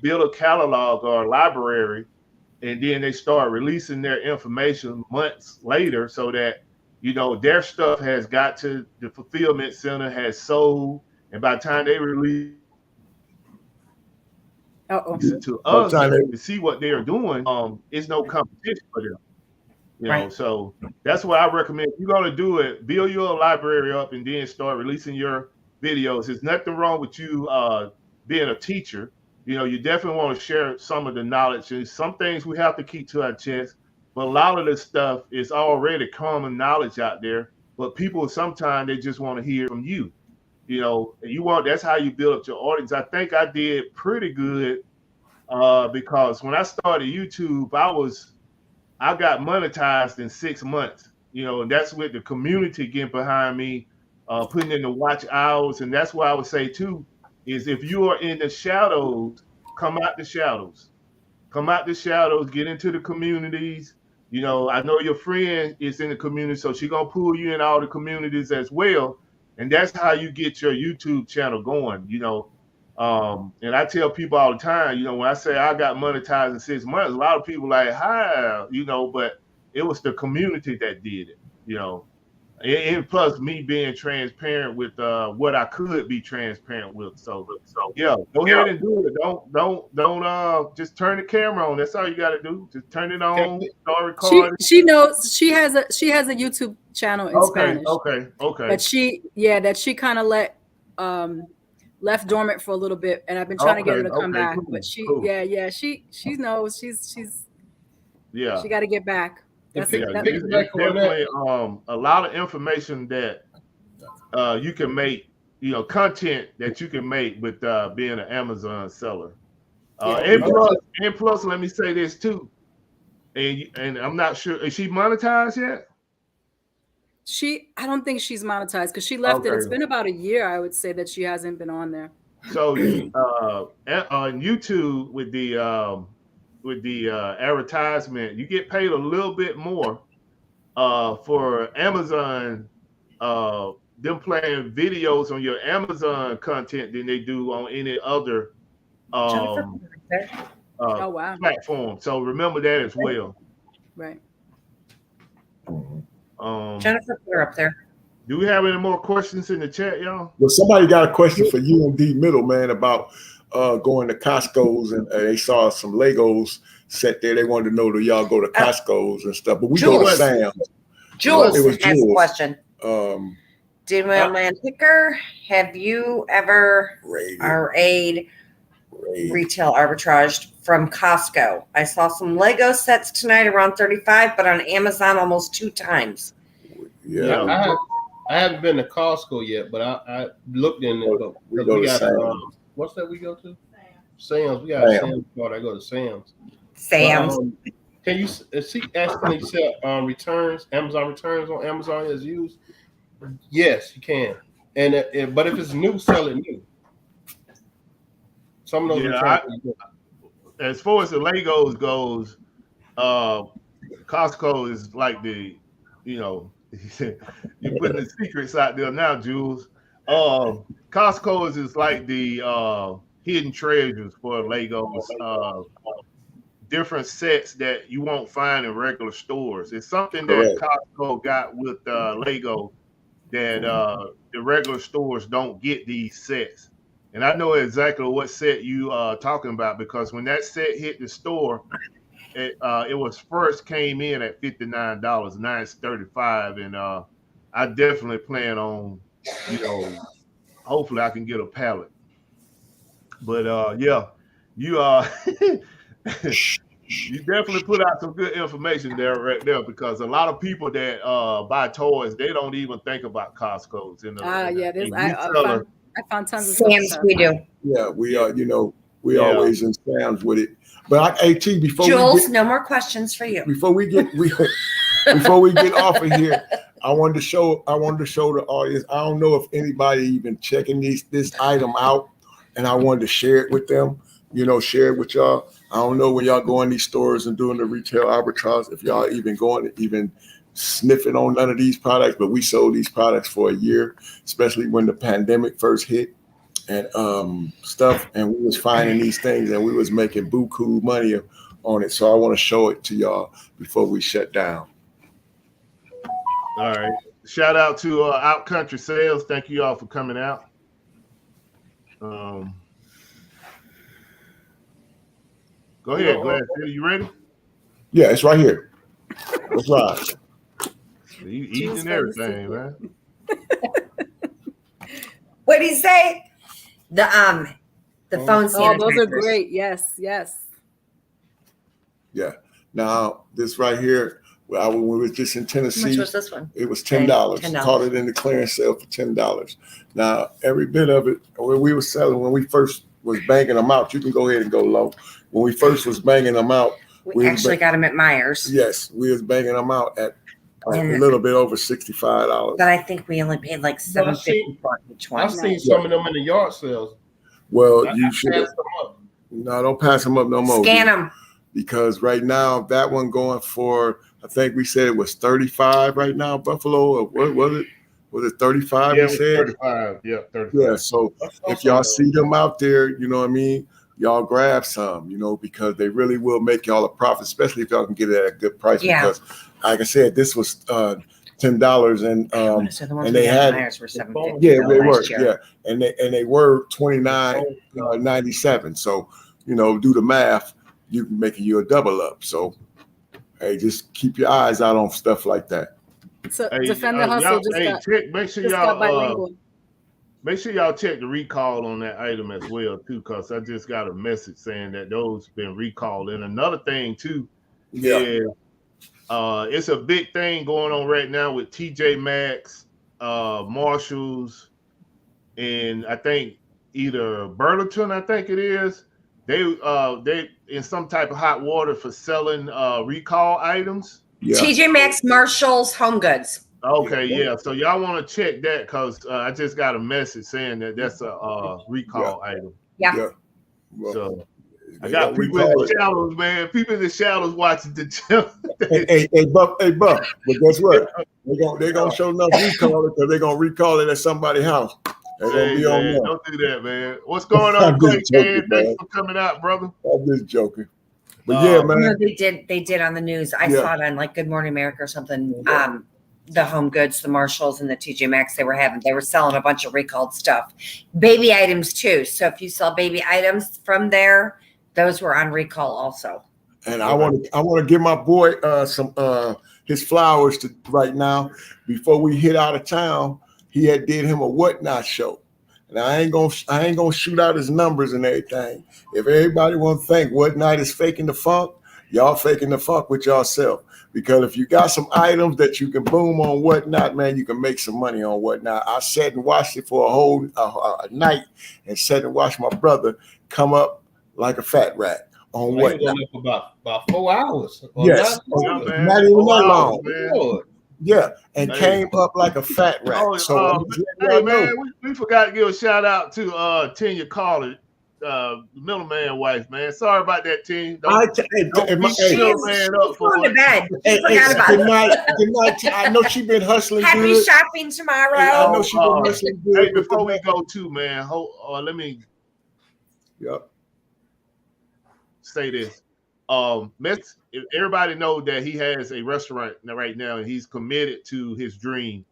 build a catalog or a library, and then they start releasing their information months later, so that their stuff has got to the fulfillment center, has sold, and by the time they release it to us to see what they are doing, it's no competition for them. Right. So that's what I recommend. If you're gonna do it, build your library up and then start releasing your videos. There's nothing wrong with you being a teacher. You definitely want to share some of the knowledge. And some things we have to keep to our chest, but a lot of this stuff is already common knowledge out there. But people sometimes they just want to hear from you. That's how you build up your audience. I think I did pretty good because when I started YouTube, I got monetized in 6 months, and that's with the community getting behind me, putting in the watch hours. And that's why I would say too, is if you are in the shadows, come out the shadows, get into the communities. I know your friend is in the community, so she's gonna pull you in all the communities as well. And that's how you get your YouTube channel going, and I tell people all the time, when I say I got monetized in 6 months, a lot of people like, hi, but it was the community that did it, and plus me being transparent with what I could be transparent with. So yeah, go ahead and do it. Don't just turn the camera on. That's all you got to do. Just turn it on, start recording. She knows she has a YouTube channel in Spanish. Okay. But she kind of left dormant for a little bit, and I've been trying to get her to come back. Cool, but she knows she got to get back. That's it. There's definitely a lot of information that you can make, content that you can make with being an Amazon seller. And plus, let me say this too, and I'm not sure, is she monetized yet? I don't think she's monetized because she left it. It's been about a year, I would say, that she hasn't been on there. So on YouTube with the advertisement, you get paid a little bit more for Amazon, them playing videos on your Amazon content than they do on any other platform. So remember that as well. Right. Jennifer, put her up there. Do we have any more questions in the chat, y'all? Well, somebody got a question for you and D Middleman about going to Costco's, and they saw some Legos set there. They wanted to know, do y'all go to Costco's and stuff? But we go to Sam's. Jules has a question. D Middleman Picker, have you ever retail arbitraged from Costco? I saw some Lego sets tonight around $35, but on Amazon almost 2 times. Yeah. I haven't been to Costco yet, but I looked in there. We got what's that we go to? Sam's. We got a Sam's card. I go to Sam's. Can you see actually sell returns, Amazon returns on Amazon as used? Yes, you can. And but if it's new, sell it new. Some of those as far as the Legos goes, Costco is like the, you're putting the secrets out there now, Jules. Costco is like the hidden treasures for Legos. Different sets that you won't find in regular stores. It's something that Costco got with Lego that the regular stores don't get these sets. And I know exactly what set you are talking about, because when that set hit the store, it was first came in at $59. Now it's $35, and I definitely plan on, hopefully I can get a pallet. But you you definitely put out some good information there, right there, because a lot of people that buy toys, they don't even think about Costco's. I found tons of Sam's, stuff. we do. Yeah, we are. We always in Sam's with it. But AT, before Jules, no more questions for you. Before we get off of here, I wanted to show the audience. I don't know if anybody even checking this item out, and I wanted to share it with them. Share it with y'all. I don't know when y'all go in these stores and doing the retail arbitrage, if y'all even going to even sniffing on none of these products, but we sold these products for a year, especially when the pandemic first hit and stuff, and we was finding these things and we was making buku money on it. So I want to show it to y'all before we shut down. All right. Shout out to Out Country Sales. Thank you all for coming out. Go ahead, Glad. Are you ready? Yeah, it's right here. That's right. You eating and everything, man. What did he say? The phone sanitizers. Oh, those are great. Yes. Yeah. Now this right here, when we was just in Tennessee, how much was this one? It was $10. Caught it in the clearance sale for $10. Now every bit of it, when we were selling, when we first was banging them out, you can go ahead and go low. When we first was banging them out, we actually got them at Myers. Yes, we was banging them out at a little bit over $65. But I think we only paid like $7.50 for each one. I've seen some of them in the yard sales. Well, you should. No, don't pass them up no more. Scan them. Because right now that one going for, I think we said it was 35 right now, Buffalo. Or what was it? Was it 35? Yeah, we said 35. Yeah, 35. Yeah. So if y'all see them out there, you know what I mean, y'all grab some, because they really will make y'all a profit, especially if y'all can get it at a good price. Yeah. Because, like I said, this was $10, and they had Myers were $7.50. Yeah, they were. Yeah, and they were $29.97. So do the math. You can make you a double up. So hey, just keep your eyes out on stuff like that. So Defend the Hustle make sure y'all check the recall on that item as well too, because I just got a message saying that those been recalled. And another thing too is it's a big thing going on right now with TJ Maxx, Marshalls, and I think either Burlington, I think it is. They in some type of hot water for selling recall items. Yeah. TJ Maxx, Marshalls, Home Goods. Okay, yeah. So y'all want to check that because I just got a message saying that that's a recall item. Yeah. Well, so I got people in the shadows, man. People in the shadows watching the channel. hey, Buck. But guess what? They're gonna show enough recall it because they're gonna recall it at somebody's house. Hey, man, don't do that, man. What's going on, Clay? Thanks for coming out, brother. I'm just joking. But yeah, man. No, they did on the news. I saw it on like Good Morning America or something. The Home Goods, the Marshalls, and the TJ Maxx they were selling a bunch of recalled stuff. Baby items too. So if you sell baby items from there, those were on recall also. And I want to give my boy some his flowers to right now. Before we hit out of town, he had did him a whatnot show. And I ain't gonna shoot out his numbers and everything. If everybody want to think Whatnot is faking the funk, y'all faking the funk with yourself. Because if you got some items that you can boom on Whatnot, man, you can make some money on Whatnot. I sat and watched it for a whole night and sat and watched my brother come up like a fat rat on Whatnot. For about 4 hours. Yes, not even that long. Yeah, and came up like a fat rat. Hey man, we forgot to give a shout out to Tanya Carter, middleman wife, man. Sorry about that, team. Good night. I know she's been hustling. Happy shopping tomorrow. I know she's been hustling good. Hey, before we go too, man, let me say this. Everybody know that he has a restaurant right now and he's committed to his dream.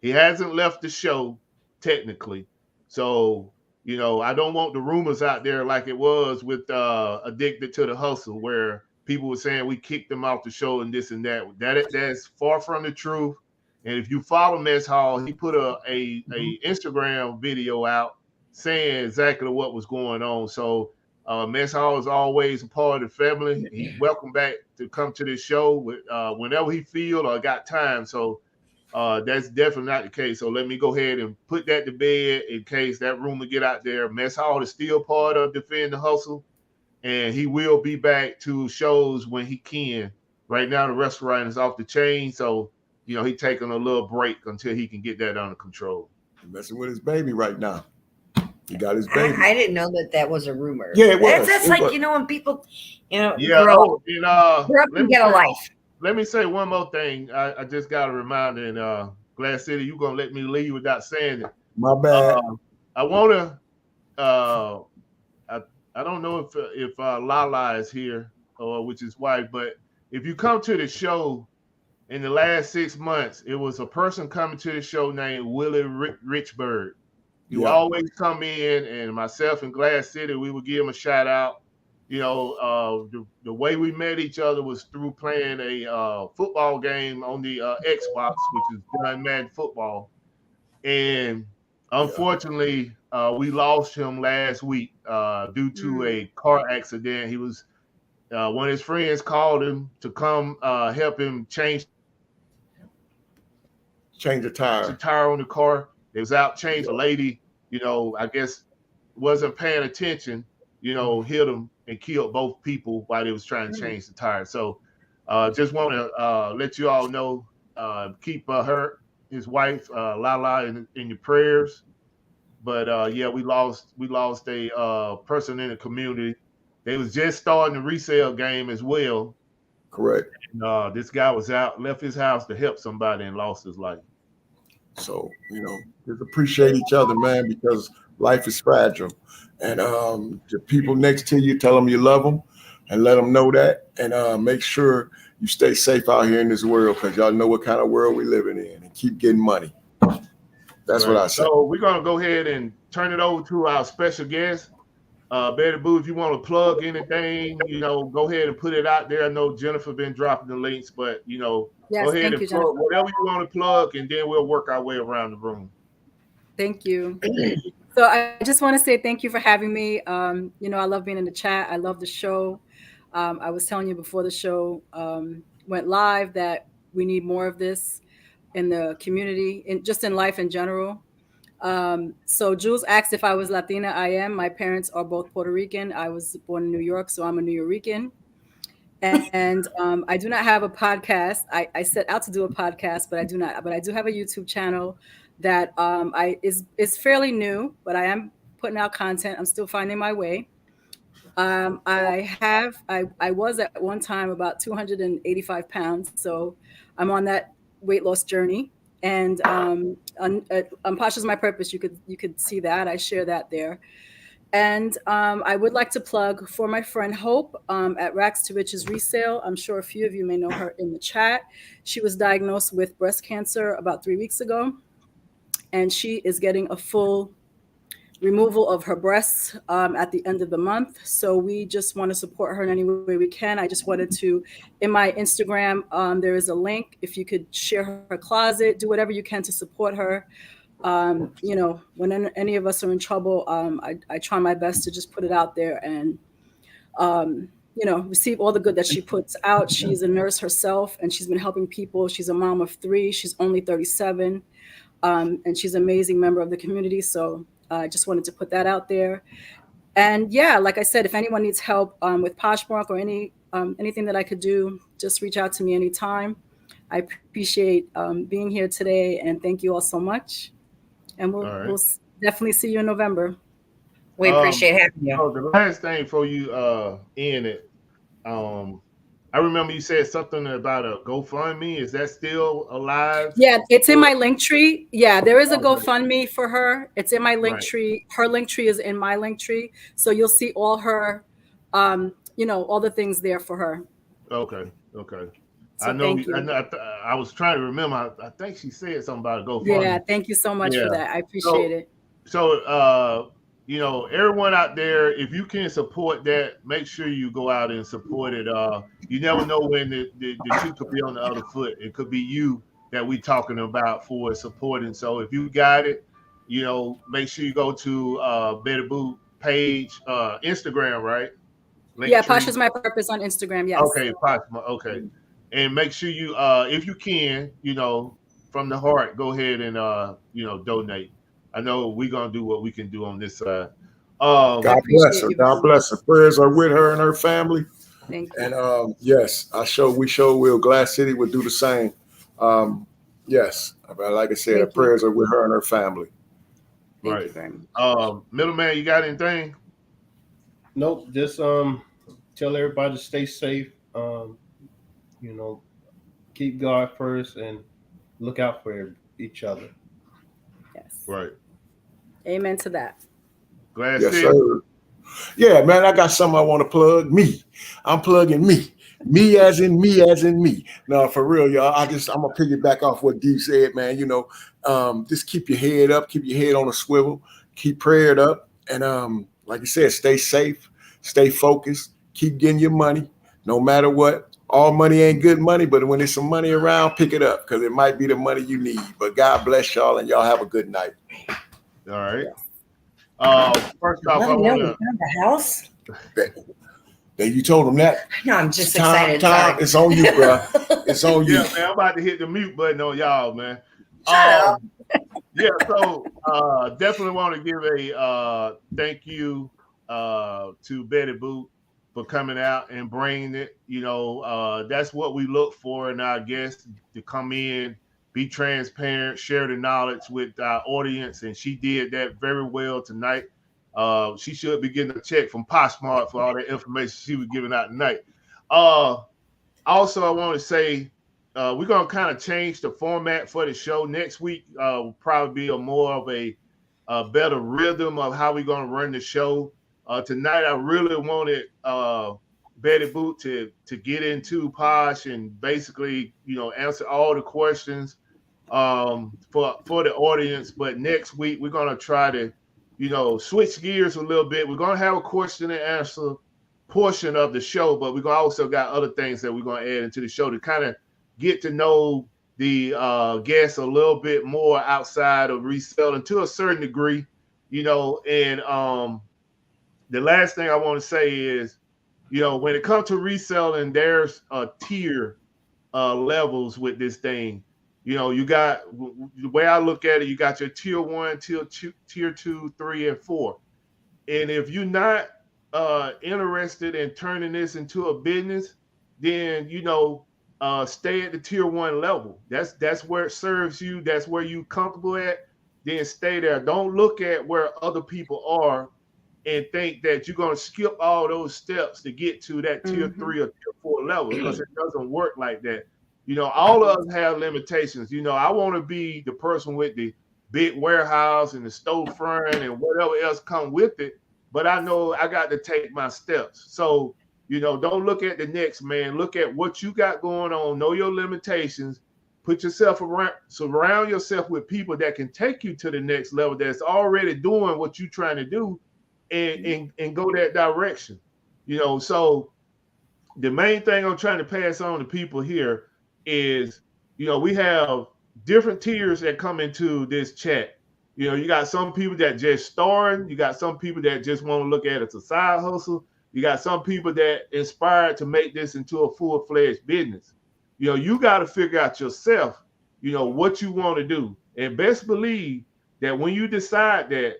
He hasn't left the show technically. So, I don't want the rumors out there like it was with Addicted to the Hustle, where people were saying we kicked him off the show and this and that. That's far from the truth. And if you follow Mess Hall, he put a Instagram video out saying exactly what was going on. So Mess Hall is always a part of the family. He's welcome back to come to this show whenever he feel or got time. So That's definitely not the case. So let me go ahead and put that to bed in case that rumor get out there. Mess Hall is still part of Defend the Hustle, and he will be back to shows when he can. Right now, the restaurant is off the chain, so he's taking a little break until he can get that under control. He's messing with his baby right now. He got his baby. I didn't know that was a rumor. Yeah, it was. That's like, when people, Yeah. grow And, up and get a life. Let me say one more thing. I just got a reminder in Glass City. You're going to let me leave without saying it. My bad. I want to, I don't know if Lala is here, which is wife, but if you come to the show in the last 6 months, it was a person coming to the show named Willie Richburg. You always come in, and myself and Glass City, we would give him a shout out. The way we met each other was through playing a football game on the Xbox, which is John Madden Football. And unfortunately, we lost him last week due to a car accident. He was one of his friends called him to come help him change the tire on the car. They was out change. A lady, I guess wasn't paying attention, hit him and killed both people while they was trying to change the tire. So just want to let you all know, keep his wife, Lala, in your prayers. But we lost a person in the community. They was just starting the resale game as well. Correct. And, this guy was out, left his house to help somebody and lost his life. So, just appreciate each other, man, because life is fragile. And the people next to you, tell them you love them and let them know that. And make sure you stay safe out here in this world, because y'all know what kind of world we're living in, and keep getting money. That's what I say. So we're going to go ahead and turn it over to our special guest. Betty Boo, if you want to plug anything, go ahead and put it out there. I know Jennifer been dropping the links, but yes, go ahead and plug whatever you want to plug, and then we'll work our way around the room. Thank you. So I just want to say thank you for having me. I love being in the chat. I love the show. I was telling you before the show went live that we need more of this in the community and just in life in general. So Jules asked if I was Latina. I am. My parents are both Puerto Rican. I was born in New York, so I'm a New Yorican. And I do not have a podcast. I set out to do a podcast, but I do not. But I do have a YouTube channel that is fairly new, but I am putting out content. I'm still finding my way. I was at one time about 285 pounds, so I'm on that weight loss journey. And on Posh is My Purpose, you could see that. I share that there. And I would like to plug for my friend Hope at Rags to Riches Resale. I'm sure a few of you may know her in the chat. She was diagnosed with breast cancer about 3 weeks ago, and she is getting a full removal of her breasts at the end of the month. So we just want to support her in any way we can. I just wanted to, in my Instagram, there is a link. If you could share her closet, do whatever you can to support her. When any of us are in trouble, I try my best to just put it out there and, receive all the good that she puts out. She's a nurse herself, and she's been helping people. She's a mom of 3. She's only 37, and she's an amazing member of the community. So I just wanted to put that out there. And like I said, if anyone needs help with Poshmark or anything that I could do, just reach out to me anytime. I appreciate being here today, and thank you all so much. And we'll definitely see you in November. We appreciate having you. So the last thing for you, in it, I remember you said something about a GoFundMe. Is that still alive? Yeah, it's in my link tree. Yeah, there is a GoFundMe for her. It's in my link tree. Her link tree is in my link tree. So you'll see all her, all the things there for her. Okay. So I know. I was trying to remember. I think she said something about a GoFundMe. Yeah, thank you so much for that. I appreciate it. So, everyone out there, if you can support that, make sure you go out and support it. You never know when the shoe could be on the other foot. It could be you that we're talking about for supporting. So if you got it, make sure you go to Betty Boo page, Instagram, right? Posh is My Purpose on Instagram. Yes. Okay, Posh. Okay. And make sure you, if you can, from the heart, go ahead and donate. I know we're gonna do what we can do on this side. God bless her. God bless her. Prayers are with her and her family. Thank you. And yes, we will. Glass City will do the same. Yes, like I said, prayers are with her and her family. Thank you very much. Middleman, you got anything? Nope. Just tell everybody to stay safe. Keep God first and look out for each other. Yes. Right. Amen to that. Glad yes, sir. Yeah, man, I got something I want to plug. Me. I'm plugging me. Me as in me as in me. No, for real, y'all. I'm gonna piggyback off what Dee said, man. Just keep your head up, keep your head on a swivel, keep prayed up, and like you said, stay safe, stay focused, keep getting your money, no matter what. All money ain't good money, but when there's some money around, pick it up because it might be the money you need. But God bless y'all, and y'all have a good night. All right. First off, I want to. The house. Then you told them that. No, I'm just excited. Tom, it's on you, bro. It's on you. Yeah, man, I'm about to hit the mute button on y'all, man. Shut up. Yeah, so definitely want to give a thank you to Betty Boop for coming out and bringing it. That's what we look for in our guests, to come in, be transparent, share the knowledge with our audience, and she did that very well tonight. She should be getting a check from Poshmark for all the information she was giving out tonight. Also, I want to say we're going to kind of change the format for the show. Next week will probably be more of a better rhythm of how we're going to run the show. Tonight, I really wanted Betty Boop to get into Posh and basically, answer all the questions for the audience. But next week, we're going to try to, switch gears a little bit. We're going to have a question and answer portion of the show, but we're going to also got other things that we're going to add into the show to kind of get to know the guests a little bit more outside of reselling to a certain degree, and the last thing I want to say is, when it comes to reselling, there's a tier levels with this thing. You got, the way I look at it, you got your tier 1, tier 2, 3, and 4. And if you're not interested in turning this into a business, then, stay at the tier 1 level. That's where it serves you. That's where you comfortable at. Then stay there. Don't look at where other people are and think that you're going to skip all those steps to get to that tier 3 or tier 4 level, because it doesn't work like that. All of us have limitations. I want to be the person with the big warehouse and the storefront and whatever else come with it, but I know I got to take my steps. So, don't look at the next man. Look at what you got going on. Know your limitations. Put yourself around, surround yourself with people that can take you to the next level, that's already doing what you're trying to do, and go that direction. So the main thing I'm trying to pass on to people here is, we have different tiers that come into this chat. You got some people that just starting. You got some people that just want to look at it as a side hustle. You got some people that inspired to make this into a full-fledged business. You got to figure out yourself, what you want to do. And best believe that when you decide that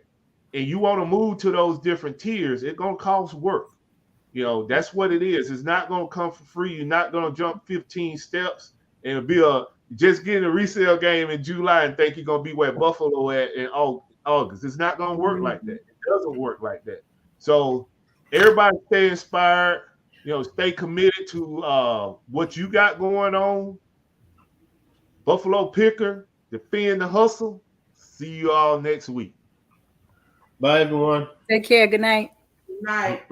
and you want to move to those different tiers, it's going to cost work. That's what it is. It's not going to come for free. You're not going to jump 15 steps and be just get in a resale game in July and think you're going to be where Buffalo at in August. It's not going to work like that. It doesn't work like that. So everybody stay inspired, stay committed to what you got going on. Buffalo Picker, defend the hustle. See you all next week. Bye, everyone. Take care. Good night. Good night.